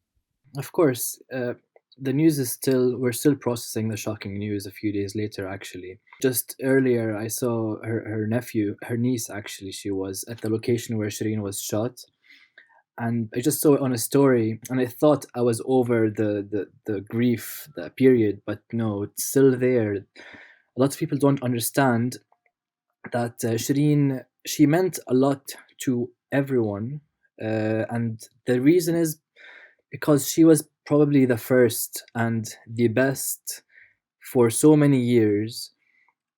Of course. The news is we're still processing the shocking news a few days later, actually. Just earlier, I saw her niece, actually. She was at the location where Shireen was shot. And I just saw it on a story, and I thought I was over the grief, the period, but no, it's still there. A lot of people don't understand that Shireen, she meant a lot to everyone, and the reason is because she was probably the first and the best for so many years,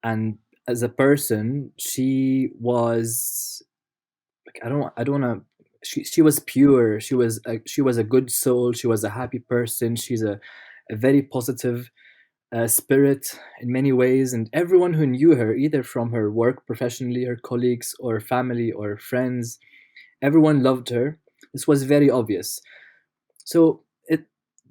and as a person, she was like I don't want to. She was pure. She was a good soul. She was a happy person. She's a very positive spirit in many ways. And everyone who knew her, either from her work professionally, her colleagues, or family, or friends, everyone loved her. This was very obvious. So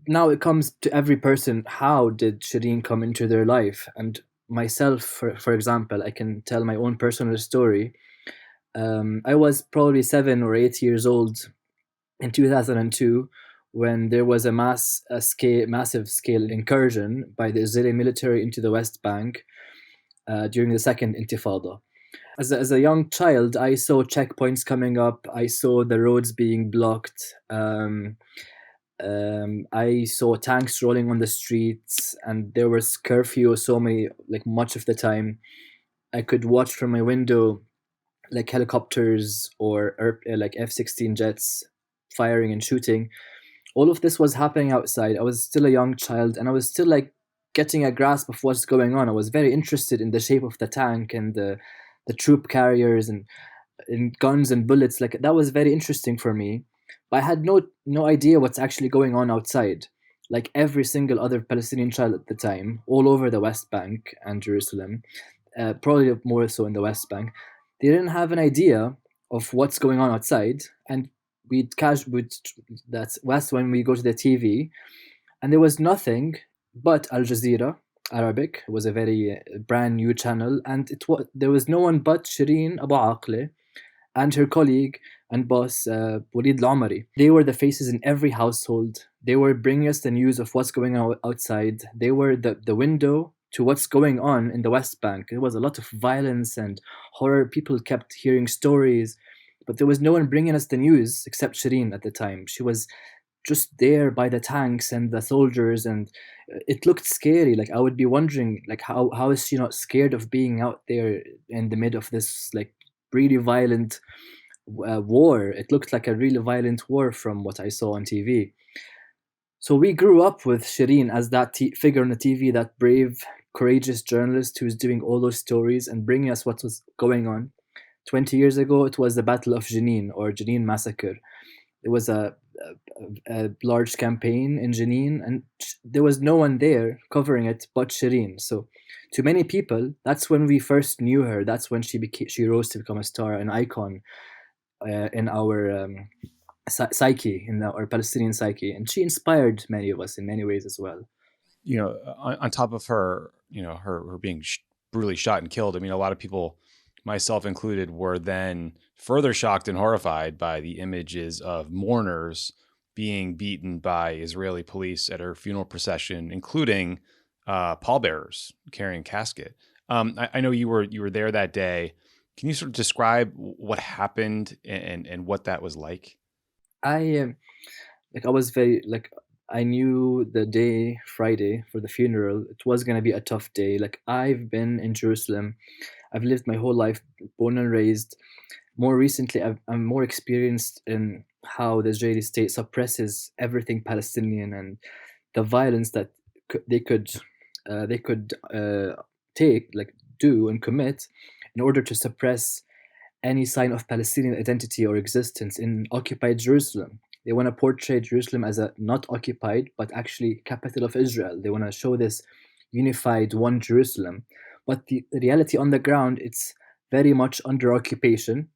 now it comes to every person. How did Shireen come into their life? And myself, for example, I can tell my own personal story. I was probably 7 or 8 years old in 2002 when there was a massive scale incursion by the Israeli military into the West Bank during the second Intifada. As a young child, I saw checkpoints coming up. I saw the roads being blocked. I saw tanks rolling on the streets, and there was curfew. Much of the time, I could watch from my window like helicopters or like F-16 jets firing and shooting. All of this was happening outside. I was still a young child, and I was still like getting a grasp of what's going on. I was very interested in the shape of the tank and the troop carriers and guns and bullets. Like that was very interesting for me. But I had no idea what's actually going on outside. Like every single other Palestinian child at the time, all over the West Bank and Jerusalem, probably more so in the West Bank, they didn't have an idea of what's going on outside. And that's when we go to the TV, and there was nothing but Al Jazeera Arabic. It was a very brand new channel, and there was no one but Shireen Abu Akleh and her colleague and boss Walid Al-Omari. They were the faces in every household. They were bringing us the news of what's going on outside. They were the window to what's going on in the West Bank. There was a lot of violence and horror. People kept hearing stories, but there was no one bringing us the news except Shireen at the time. She was just there by the tanks and the soldiers, and it looked scary. Like I would be wondering, like how is she not scared of being out there in the middle of this like really violent war? It looked like a really violent war from what I saw on TV. So we grew up with Shireen as that figure on the TV, that brave, courageous journalist who's doing all those stories and bringing us what was going on. 20 years ago, it was the Battle of Jenin or Jenin Massacre. It was a large campaign in Jenin, and there was no one there covering it but Shireen. So, to many people, that's when we first knew her. That's when she rose to become a star, an icon in our psyche, in our Palestinian psyche, and she inspired many of us in many ways as well. On top of her, her being brutally shot and killed. I mean, a lot of people, myself included, were then further shocked and horrified by the images of mourners being beaten by Israeli police at her funeral procession, including pallbearers carrying casket. I know you were there that day. Can you sort of describe what happened and what that was like? I was very I knew the day, Friday, for the funeral, it was going to be a tough day. I've been in Jerusalem. I've lived my whole life, born and raised. More recently, I'm more experienced in how the Israeli state suppresses everything Palestinian and the violence that they could do and commit in order to suppress any sign of Palestinian identity or existence in occupied Jerusalem. They want to portray Jerusalem as a not occupied, but actually capital of Israel. They want to show this unified one Jerusalem. But the reality on the ground, it's very much under occupation,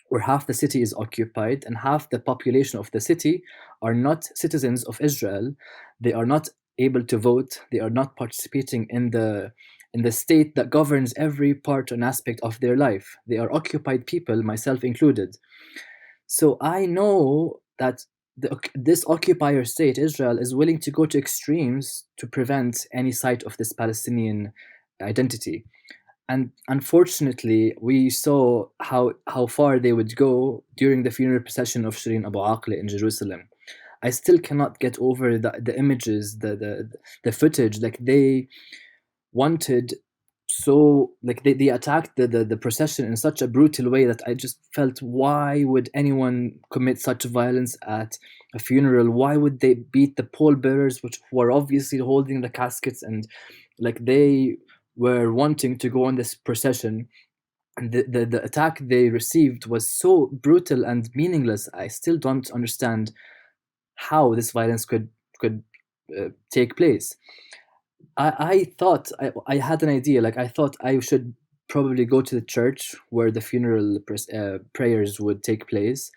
where half the city is occupied and half the population of the city are not citizens of Israel. They are not able to vote. They are not participating in the state that governs every part and aspect of their life. They are occupied people, myself included. So I know that this occupier state, Israel, is willing to go to extremes to prevent any sight of this Palestinian identity. And unfortunately, we saw how far they would go during the funeral procession of Shireen Abu Akleh in Jerusalem. I still cannot get over the images, the footage. They wanted they attacked the procession in such a brutal way that I just felt, why would anyone commit such violence at a funeral? Why would they beat the pallbearers, which were obviously holding the caskets, and they were wanting to go on this procession? And the attack they received was so brutal and meaningless. I still don't understand how this violence could take place. I thought I had an idea. I thought I should probably go to the church where the funeral prayers would take place,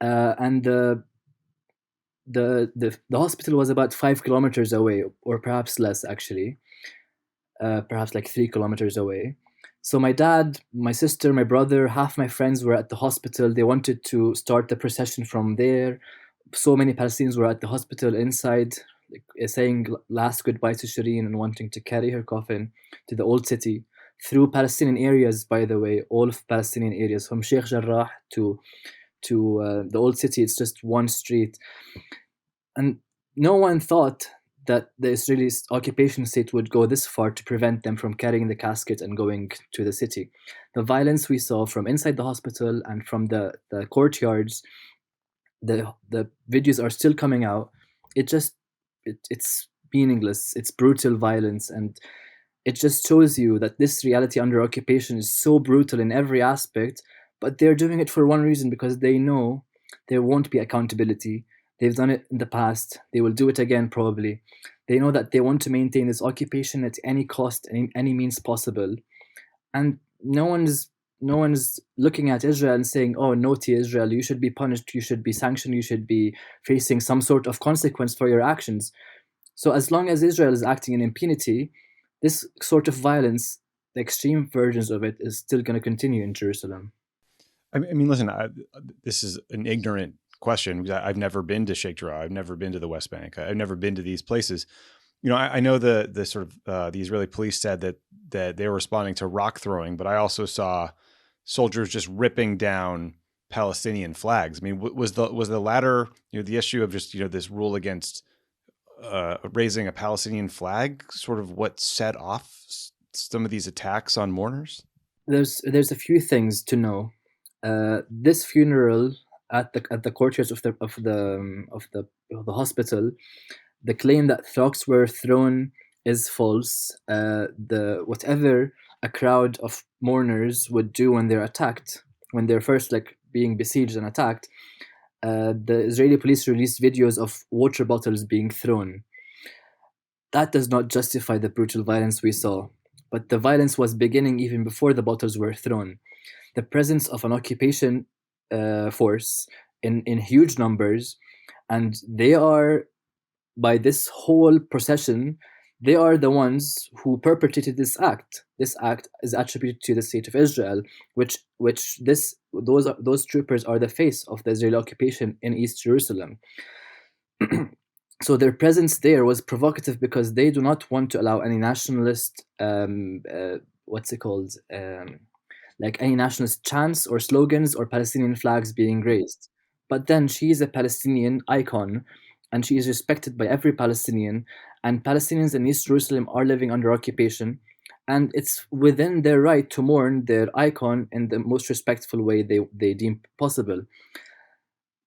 and the hospital was about 5 kilometers away, or perhaps less actually, perhaps 3 kilometers away. So my dad, my sister, my brother, half my friends were at the hospital. They wanted to start the procession from there. So many Palestinians were at the hospital inside, saying last goodbye to Shireen and wanting to carry her coffin to the old city through Palestinian areas, by the way, all of Palestinian areas, from Sheikh Jarrah to the old city. It's just one street. And no one thought that the Israeli occupation state would go this far to prevent them from carrying the casket and going to the city. The violence we saw from inside the hospital and from the courtyards, the videos are still coming out. It's meaningless. It's brutal violence, and it just shows you that this reality under occupation is so brutal in every aspect. But they're doing it for one reason, because they know there won't be accountability. They've done it in the past. They will do it again probably. They know that they want to maintain this occupation at any cost, any means possible. And no one's looking at Israel and saying, "Oh, naughty Israel, you should be punished, you should be sanctioned, you should be facing some sort of consequence for your actions." So as long as Israel is acting in impunity, this sort of violence, the extreme versions of it, is still going to continue in Jerusalem. I mean, listen, this is an ignorant question, because I've never been to Sheikh Jarrah. I've never been to the West Bank. I've never been to these places. I know the sort of the Israeli police said that they were responding to rock throwing, but I also saw soldiers just ripping down Palestinian flags. I mean, was the latter, the issue of just this rule against raising a Palestinian flag sort of what set off some of these attacks on mourners? There's a few things to know. This funeral at the courtyards of the hospital, the claim that rocks were thrown is false. Whatever a crowd of mourners would do when they're attacked, when they're first being besieged and attacked, the Israeli police released videos of water bottles being thrown. That does not justify the brutal violence we saw, but the violence was beginning even before the bottles were thrown. The presence of an occupation force in huge numbers, and they are, by this whole procession, they are the ones who perpetrated this act. This act is attributed to the state of Israel, those troopers are the face of the Israeli occupation in East Jerusalem. So their presence there was provocative because they do not want to allow any nationalist, any nationalist chants or slogans or Palestinian flags being raised. But then she is a Palestinian icon, and she is respected by every Palestinian, and Palestinians in East Jerusalem are living under occupation, and it's within their right to mourn their icon in the most respectful way they deem possible.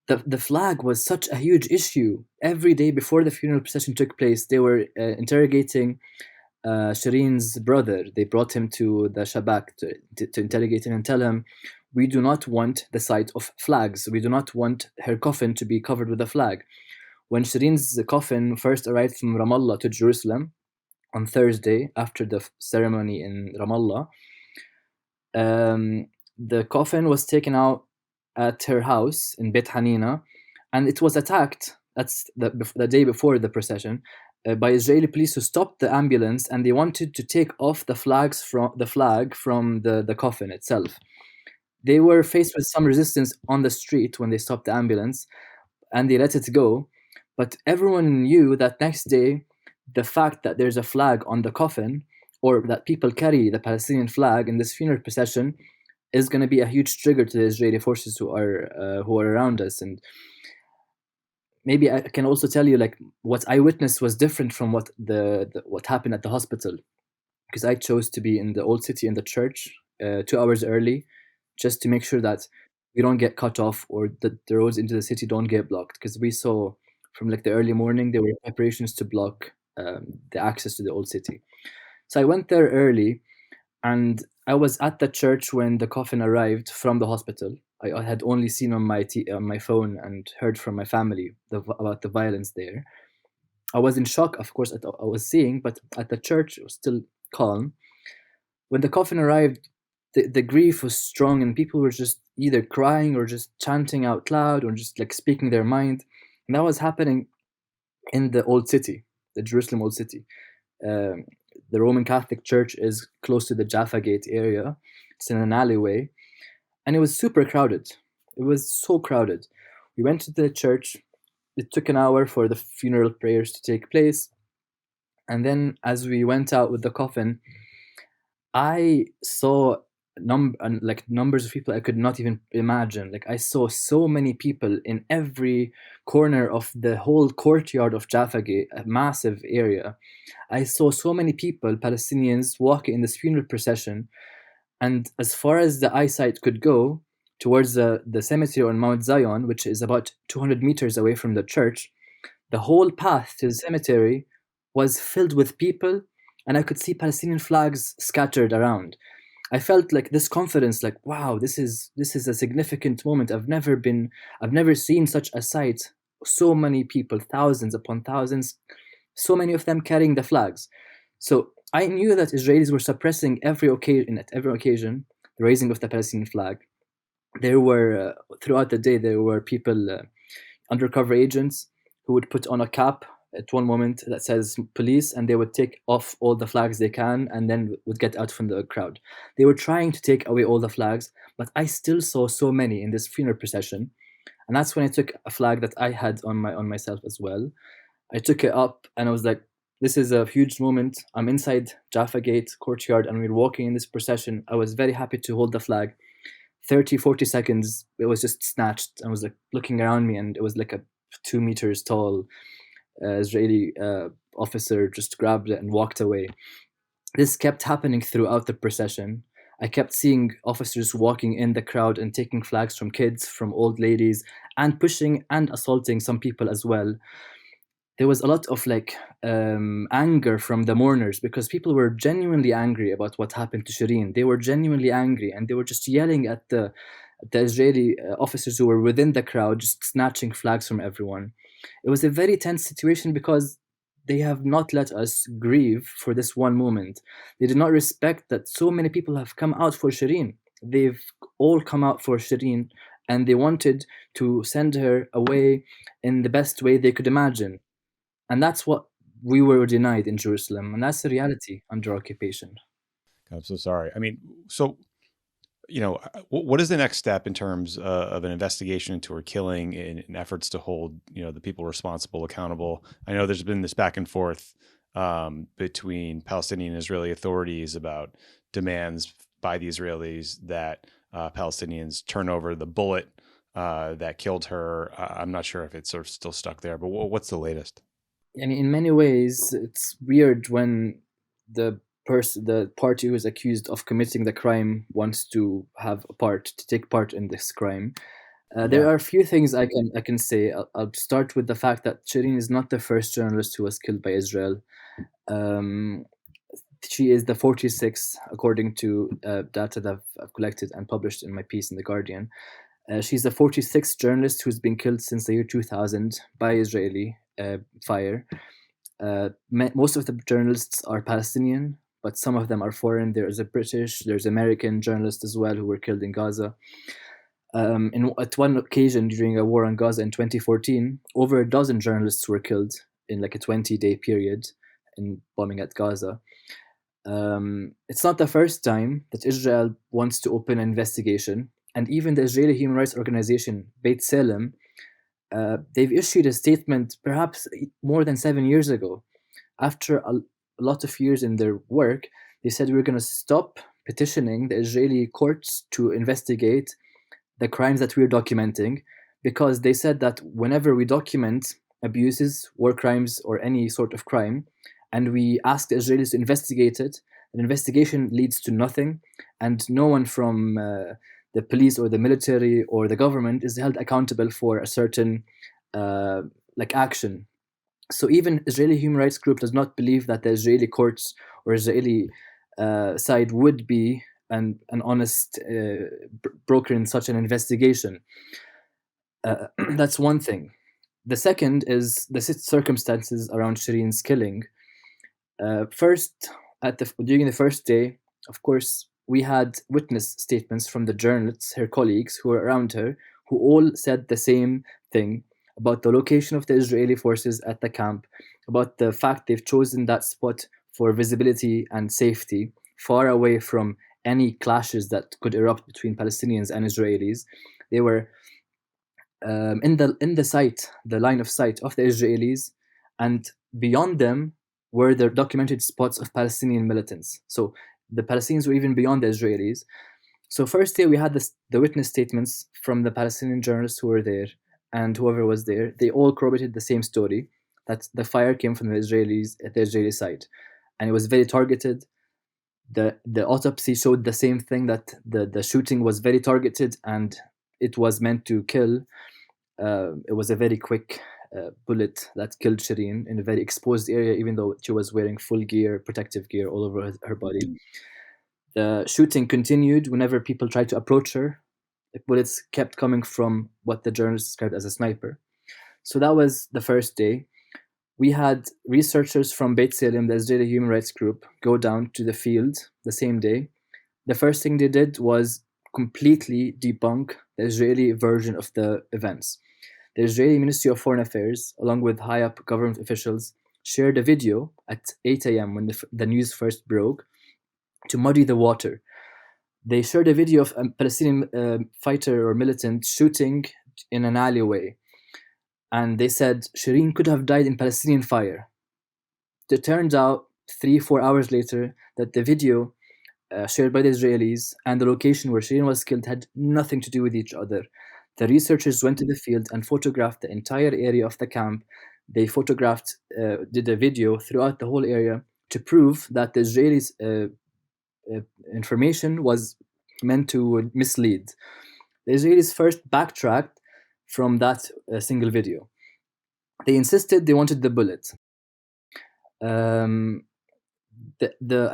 The flag was such a huge issue. Every day before the funeral procession took place, they were interrogating Shireen's brother. They brought him to the Shabak to interrogate him and tell him, we do not want the sight of flags. We do not want her coffin to be covered with a flag. When Shireen's coffin first arrived from Ramallah to Jerusalem on Thursday after the ceremony in Ramallah, the coffin was taken out at her house in Beit Hanina, and it was attacked. That's the day before the procession, by Israeli police who stopped the ambulance, and they wanted to take off the flag from the coffin itself. They were faced with some resistance on the street when they stopped the ambulance, and they let it go. But everyone knew that next day, the fact that there's a flag on the coffin, or that people carry the Palestinian flag in this funeral procession, is going to be a huge trigger to the Israeli forces who are around us. And maybe I can also tell you, what I witnessed was different from what happened at the hospital, because I chose to be in the old city in the church 2 hours early, just to make sure that we don't get cut off or that the roads into the city don't get blocked, because we saw from the early morning there were preparations to block the access to the old city. So I went there early, and I was at the church when the coffin arrived from the hospital. I had only seen on my phone and heard from my family about the violence there. I was in shock, of course, at what I was seeing, but at the church it was still calm. When the coffin arrived, the grief was strong, and people were just either crying or just chanting out loud or just speaking their mind. And that was happening in the old city, the Jerusalem old city. The Roman Catholic Church is close to the Jaffa Gate area. It's in an alleyway, and it was super crowded. It was so crowded. We went to the church. It took an hour for the funeral prayers to take place, and then as we went out with the coffin, I saw numbers of people I could not even imagine. I saw so many people in every corner of the whole courtyard of Jaffa Gate, a massive area. I saw so many people, Palestinians, walking in this funeral procession, and as far as the eyesight could go, towards the cemetery on Mount Zion, which is about 200 meters away from the church, the whole path to the cemetery was filled with people, and I could see Palestinian flags scattered around. I felt this confidence, wow, this is a significant moment. I've never seen such a sight. So many people, thousands upon thousands, so many of them carrying the flags. So I knew that Israelis were suppressing at every occasion, the raising of the Palestinian flag. There were, throughout the day, there were people, undercover agents, who would put on a cap at one moment that says police, and they would take off all the flags they can and then would get out from the crowd. They were trying to take away all the flags, but I still saw so many in this funeral procession. And that's when I took a flag that I had on myself as well. I took it up, and I was like, this is a huge moment. I'm inside Jaffa Gate courtyard, and we're walking in this procession. I was very happy to hold the flag. 30-40 seconds, it was just snatched. I was looking around me, and it was a 2 meters tall Israeli officer just grabbed it and walked away. This kept happening throughout the procession. I kept seeing officers walking in the crowd and taking flags from kids, from old ladies, and pushing and assaulting some people as well. there was a lot of anger from the mourners, because people were genuinely angry about what happened to Shireen. They were genuinely angry, and they were just yelling at the Israeli officers who were within the crowd, just snatching flags from everyone. It was a very tense situation because they have not let us grieve for this one moment. They did not respect that so many people have come out for Shireen. They've all come out for Shireen, and they wanted to send her away in the best way they could imagine. And that's what we were denied in Jerusalem. And that's the reality under occupation. I'm so sorry. I mean, so, what is the next step in terms of an investigation into her killing in efforts to hold, the people responsible accountable? I know there's been this back and forth between Palestinian and Israeli authorities about demands by the Israelis that Palestinians turn over the bullet that killed her. I'm not sure if it's sort of still stuck there, but what's the latest? And in many ways, it's weird when the party who is accused of committing the crime wants to take part in this crime. There are a few things I can say. I'll start with the fact that Shireen is not the first journalist who was killed by Israel. She is the 46th, according to data that I've collected and published in my piece in The Guardian. She's the 46th journalist who's been killed since the year 2000 by Israeli fire. Most of the journalists are Palestinian, but some of them are foreign. There's a British, there's American journalists as well who were killed in Gaza. At one occasion during a war on Gaza in 2014, over a dozen journalists were killed in like a 20-day period in bombing at Gaza. It's not the first time that Israel wants to open an investigation, and even the Israeli human rights organization Beit Salem, they've issued a statement perhaps more than 7 years ago. After a lot of years in their work, they said we're going to stop petitioning the Israeli courts to investigate the crimes that we're documenting, because they said that whenever we document abuses, war crimes, or any sort of crime, and we ask the Israelis to investigate it, an investigation leads to nothing, and no one from the police or the military or the government is held accountable for a certain action. So even Israeli human rights group does not believe that the Israeli courts or Israeli side would be an honest broker in such an investigation. That's one thing. The second is the circumstances around Shireen's killing. First, during the first day, of course, we had witness statements from the journalists, her colleagues who were around her, who all said the same thing about the location of the Israeli forces at the camp, about the fact they've chosen that spot for visibility and safety, far away from any clashes that could erupt between Palestinians and Israelis. They were in the sight, the line of sight of the Israelis, and beyond them were the documented spots of Palestinian militants. So the Palestinians were even beyond the Israelis. So first day we had the witness statements from the Palestinian journalists who were there and whoever was there. They all corroborated the same story, that the fire came from the Israelis at the Israeli side, and it was very targeted. The autopsy showed the same thing, that the shooting was very targeted and it was meant to kill. It was a very quick bullet that killed Shireen in a very exposed area, even though she was wearing full gear, protective gear all over her body. The shooting continued whenever people tried to approach her. The bullets kept coming from what the journalist described as a sniper. So that was the first day. We had researchers from Beit Salem, the Israeli human rights group, go down to the field the same day. The first thing they did was completely debunk the Israeli version of the events. The Israeli Ministry of Foreign Affairs, along with high-up government officials, shared a video at 8 a.m. when the news first broke to muddy the water. They shared a video of a Palestinian fighter or militant shooting in an alleyway. And they said Shireen could have died in Palestinian fire. It turned out 3-4 hours later that the video shared by the Israelis and the location where Shireen was killed had nothing to do with each other. The researchers went to the field and photographed the entire area of the camp. They did a video throughout the whole area to prove that the Israelis' information was meant to mislead. The Israelis first backtracked from that single video. They insisted they wanted the bullet. I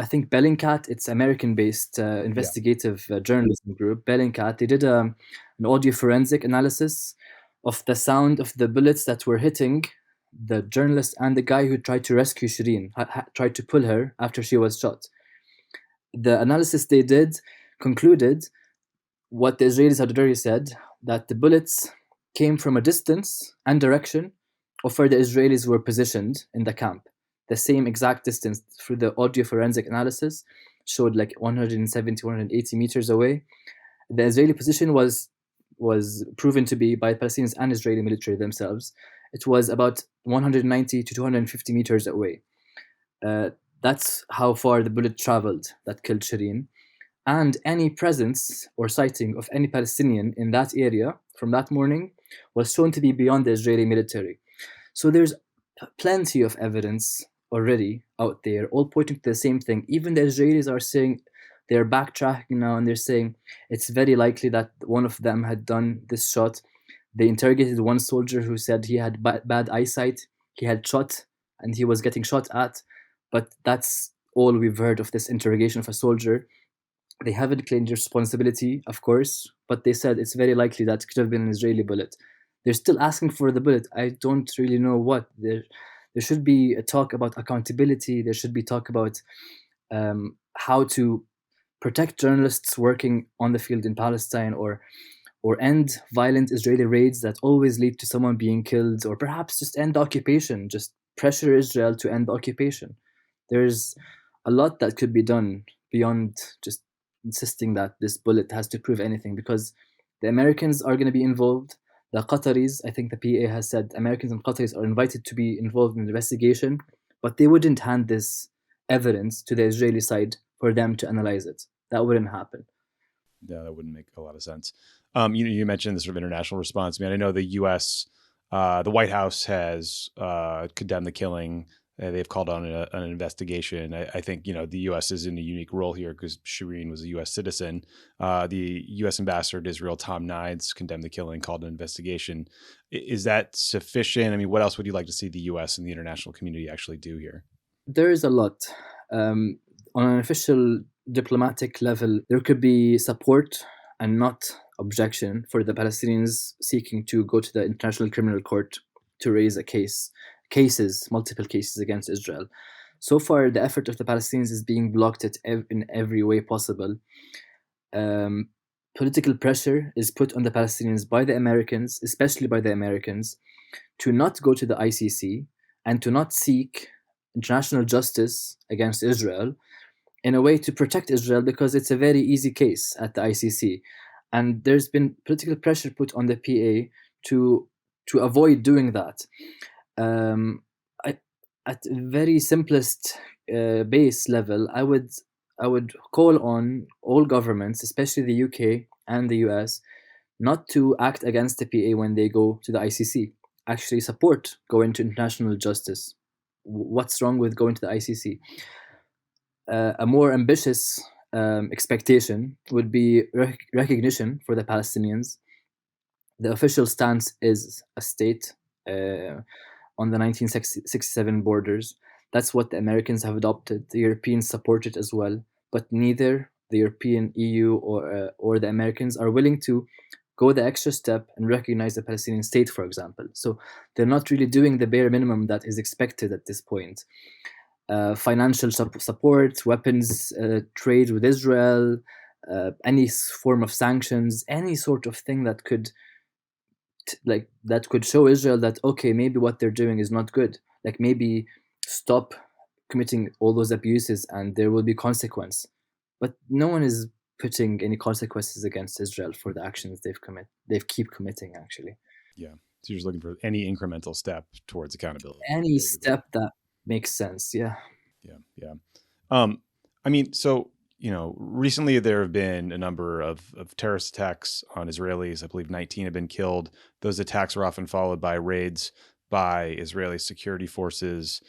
think Bellingcat, it's American-based investigative journalism group, Bellingcat, they did an audio forensic analysis of the sound of the bullets that were hitting the journalist and the guy who tried to rescue Shireen, tried to pull her after she was shot. The analysis they did concluded what the Israelis had already said, that the bullets came from a distance and direction of where the Israelis were positioned in the camp. The same exact distance through the audio forensic analysis showed like 170, 180 meters away. The Israeli position was proven to be by Palestinians and Israeli military themselves. It was about 190 to 250 meters away. That's how far the bullet traveled that killed Shireen. And any presence or sighting of any Palestinian in that area from that morning was shown to be beyond the Israeli military. So there's plenty of evidence already out there, all pointing to the same thing. Even the Israelis are saying, they're backtracking now, and they're saying it's very likely that one of them had done this shot. They interrogated one soldier who said he had bad eyesight. He had shot and he was getting shot at, but that's all we've heard of this interrogation of a soldier. They haven't claimed responsibility, of course, but they said it's very likely that it could have been an Israeli bullet. They're still asking for the bullet. I don't really know what. There should be a talk about accountability. There should be talk about how to protect journalists working on the field in Palestine, or end violent Israeli raids that always lead to someone being killed, or perhaps just end the occupation, just pressure Israel to end the occupation. There's a lot that could be done beyond just insisting that this bullet has to prove anything, because the Americans are going to be involved. The Qataris, I think the PA has said Americans and Qataris are invited to be involved in the investigation, but they wouldn't hand this evidence to the Israeli side for them to analyze it. That wouldn't happen. Yeah, that wouldn't make a lot of sense. You mentioned the sort of international response. I mean, I know the U.S., the White House has condemned the killing. They've called on an investigation. I think, the U.S. is in a unique role here because Shireen was a U.S. citizen. The U.S. ambassador to Israel, Tom Nides, condemned the killing, called an investigation. Is that sufficient? I mean, what else would you like to see the U.S. and the international community actually do here? There is a lot. On an official diplomatic level, there could be support and not objection for the Palestinians seeking to go to the International Criminal Court to raise multiple cases against Israel. So far, the effort of the Palestinians is being blocked in every way possible. Political pressure is put on the Palestinians by the Americans, especially by the Americans, to not go to the ICC and to not seek international justice against Israel in a way to protect Israel, because it's a very easy case at the ICC. And there's been political pressure put on the PA to avoid doing that. At very simplest base level, I would call on all governments, especially the UK and the US, not to act against the PA when they go to the ICC. Actually support going to international justice. What's wrong with going to the ICC? A more ambitious expectation would be recognition for the Palestinians. The official stance is a state on the 1967 borders. That's what the Americans have adopted. The Europeans support it as well, but neither the European EU or the Americans are willing to go the extra step and recognize the Palestinian state, for example. So they're not really doing the bare minimum that is expected at this point. Financial support, weapons trade with Israel, any form of sanctions, any sort of thing that could show Israel that, okay, maybe what they're doing is not good. Like, maybe stop committing all those abuses and there will be consequence. But no one is putting any consequences against Israel for the actions they've keep committing, actually. Yeah. So you're just looking for any incremental step towards accountability. Any step that makes sense. Yeah. Yeah. I mean, so, recently there have been a number of terrorist attacks on Israelis. I believe 19 have been killed. Those attacks were often followed by raids by Israeli security forces.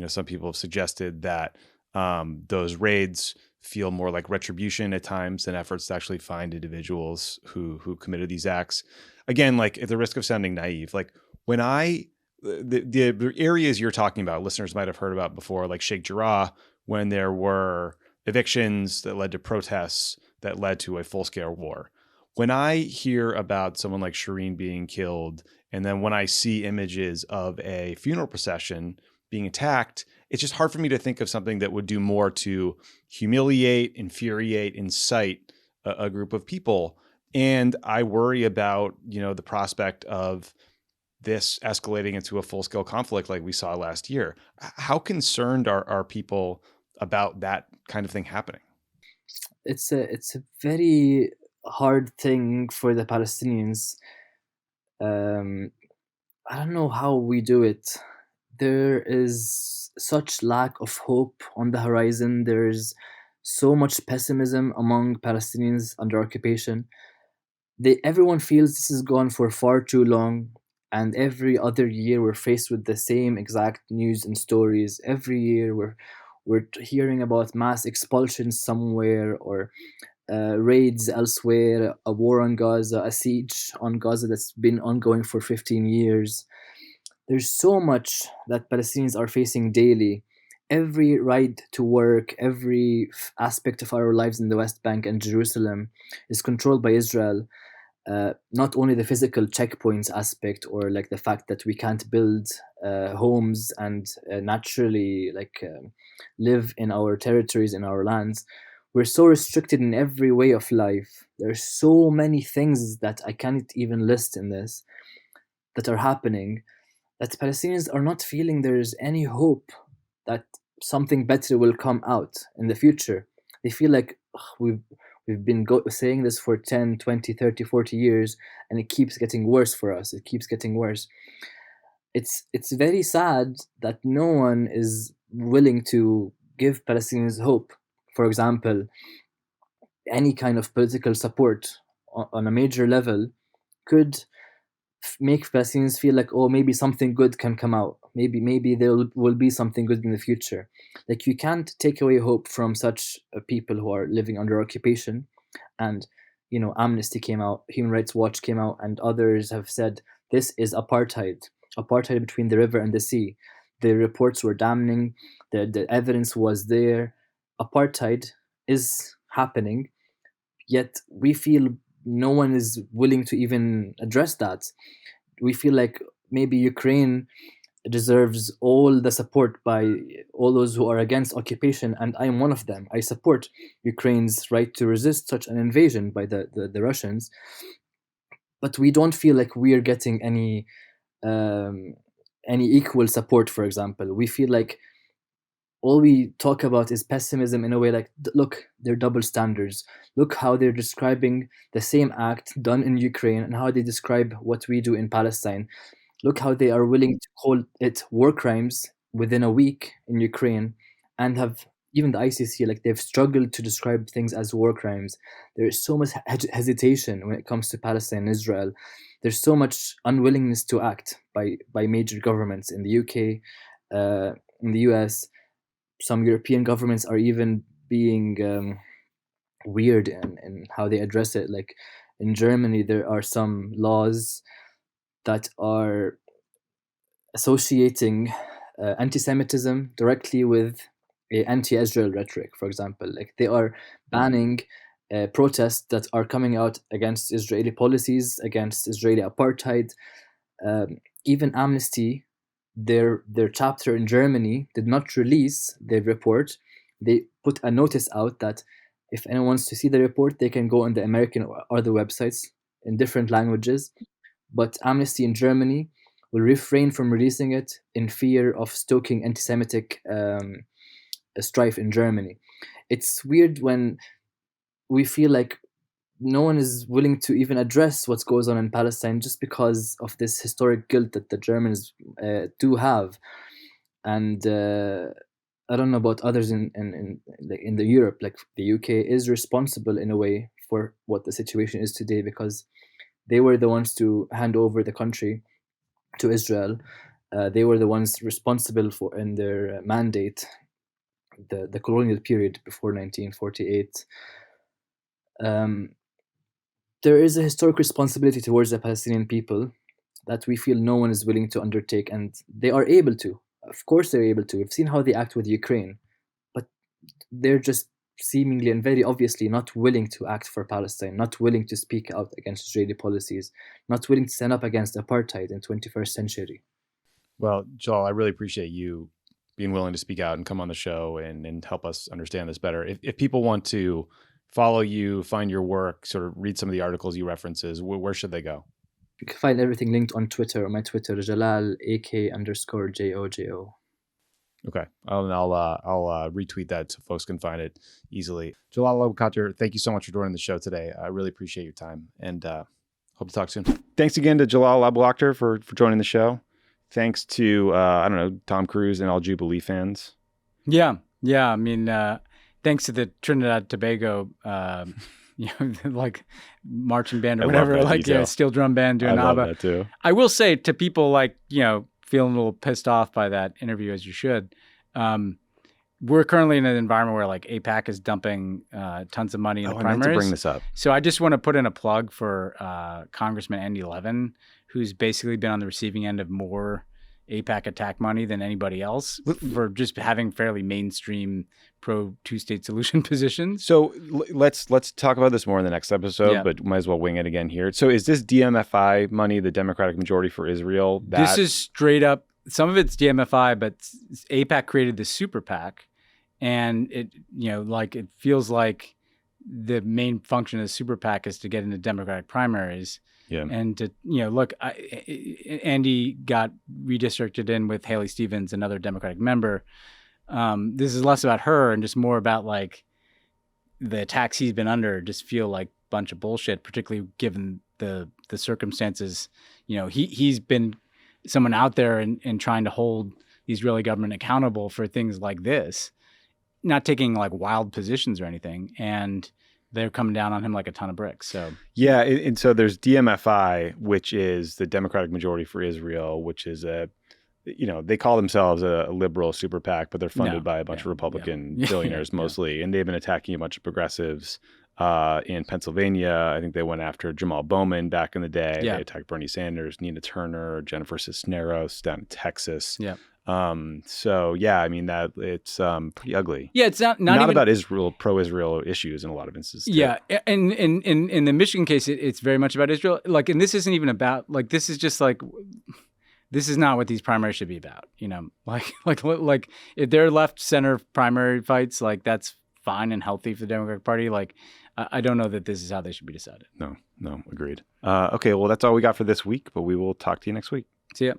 Some people have suggested that those raids feel more like retribution at times than efforts to actually find individuals who committed these acts. Again, like, at the risk of sounding naive, like, when I the areas you're talking about, listeners might have heard about before, like Sheikh Jarrah, when there were evictions that led to protests that led to a full-scale war. When I hear about someone like Shireen being killed, and then when I see images of a funeral procession being attacked, it's just hard for me to think of something that would do more to humiliate, infuriate, incite a group of people. And I worry about, the prospect of this escalating into a full-scale conflict like we saw last year. How concerned are people about that kind of thing happening? It's a very hard thing for the Palestinians. I don't know how we do it. There is such lack of hope on the horizon. There's so much pessimism among Palestinians under occupation. Everyone feels this has gone for far too long, and every other year we're faced with the same exact news and stories. Every year we're hearing about mass expulsions somewhere, or raids elsewhere, a war on Gaza, a siege on Gaza that's been ongoing for 15 years. There's so much that Palestinians are facing daily. Every ride to work, every aspect of our lives in the West Bank and Jerusalem is controlled by Israel. Not only the physical checkpoints aspect, or like the fact that we can't build homes and naturally live in our territories, in our lands. We're so restricted in every way of life. There's so many things that I can't even list in this that are happening, that Palestinians are not feeling there's any hope that something better will come out in the future. They feel like, "Ugh, we've been saying this for 10, 20, 30, 40 years, and it keeps getting worse for us. It keeps getting worse." It's very sad that no one is willing to give Palestinians hope. For example, any kind of political support on a major level could make Palestinians feel like, oh, maybe something good can come out. Maybe there will be something good in the future. Like, you can't take away hope from such people who are living under occupation. And Amnesty came out, Human Rights Watch came out, and others have said this is apartheid between the river and the sea. The reports were damning. The evidence was there. Apartheid is happening, yet we feel no one is willing to even address that. We feel like maybe Ukraine deserves all the support by all those who are against occupation, and I am one of them. I support Ukraine's right to resist such an invasion by the Russians, but we don't feel like we are getting any equal support. For example, we feel like all we talk about is pessimism, in a way like, look, they're double standards. Look how they're describing the same act done in Ukraine and how they describe what we do in Palestine. Look how they are willing to call it war crimes within a week in Ukraine, and have even the ICC, like, they've struggled to describe things as war crimes. There is so much hesitation when it comes to Palestine and Israel. There's so much unwillingness to act by major governments in the UK, in the US. Some European governments are even being weird in how they address it. Like, in Germany, there are some laws that are associating anti-Semitism directly with anti-Israel rhetoric. For example, like, they are banning protests that are coming out against Israeli policies, against Israeli apartheid. Even Amnesty, their chapter in Germany, did not release their report. They put a notice out that if anyone wants to see the report, they can go on the American or other websites in different languages. But Amnesty in Germany will refrain from releasing it in fear of stoking anti-Semitic strife in Germany. It's weird when we feel like no one is willing to even address what goes on in Palestine, just because of this historic guilt that the Germans do have. And I don't know about others in the Europe, like the UK is responsible in a way for what the situation is today, because they were the ones to hand over the country to Israel. They were the ones responsible for, in their mandate, the colonial period before 1948. There is a historic responsibility towards the Palestinian people that we feel no one is willing to undertake, and they are able to. Of course, they're able to. We've seen how they act with Ukraine, but they're just seemingly and very obviously not willing to act for Palestine, not willing to speak out against Israeli policies, not willing to stand up against apartheid in 21st century. Well, Jalal, I really appreciate you being willing to speak out and come on the show and help us understand this better. If people want to follow you, find your work, sort of read some of the articles you references, where should they go? You can find everything linked on Twitter, on my Twitter, Jalal AK_JOJO. Okay. I'll retweet that so folks can find it easily. Jalal Abukhater, thank you so much for joining the show today. I really appreciate your time and hope to talk soon. Thanks again to Jalal Abukhater for joining the show. Thanks to, Tom Cruise and all Jubilee fans. Yeah. I mean, thanks to the Trinidad Tobago, like marching band or whatever, like steel drum band doing ABBA. I love that too. I will say to people like, feeling a little pissed off by that interview, as you should. We're currently in an environment where like AIPAC is dumping tons of money in the primaries. I meant to bring this up. So I just want to put in a plug for Congressman Andy Levin, who's basically been on the receiving end of more AIPAC attack money than anybody else for just having fairly mainstream pro two-state solution positions. So let's talk about this more in the next episode, but might as well wing it again here. So is this DMFI money, the Democratic Majority for Israel? This is straight up, some of it's DMFI, but AIPAC created the super PAC, and it, it feels like the main function of the super PAC is to get into Democratic primaries. Yeah. And to, look, Andy got redistricted in with Haley Stevens, another Democratic member. This is less about her and just more about like the attacks he's been under just feel like a bunch of bullshit, particularly given the circumstances. He's been someone out there and trying to hold the Israeli government accountable for things like this, not taking like wild positions or anything. And they're coming down on him like a ton of bricks. So yeah, and so there's DMFI, which is the Democratic Majority for Israel, which is they call themselves a liberal super PAC, but they're funded by a bunch of Republican billionaires mostly, and they've been attacking a bunch of progressives in Pennsylvania. I think they went after Jamal Bowman back in the day. They attacked Bernie Sanders, Nina Turner, Jennifer Cisneros down in Texas. Yeah. So yeah, I mean that it's pretty ugly. Yeah, it's not even about Israel, pro-Israel issues in a lot of instances. Too. Yeah, and in the Michigan case, it's very much about Israel. Like, and this isn't even about like this is just like this is not what these primaries should be about. Like if they're left center primary fights, like that's fine and healthy for the Democratic Party. Like I don't know that this is how they should be decided. No, agreed. Okay, well that's all we got for this week, but we will talk to you next week. See ya.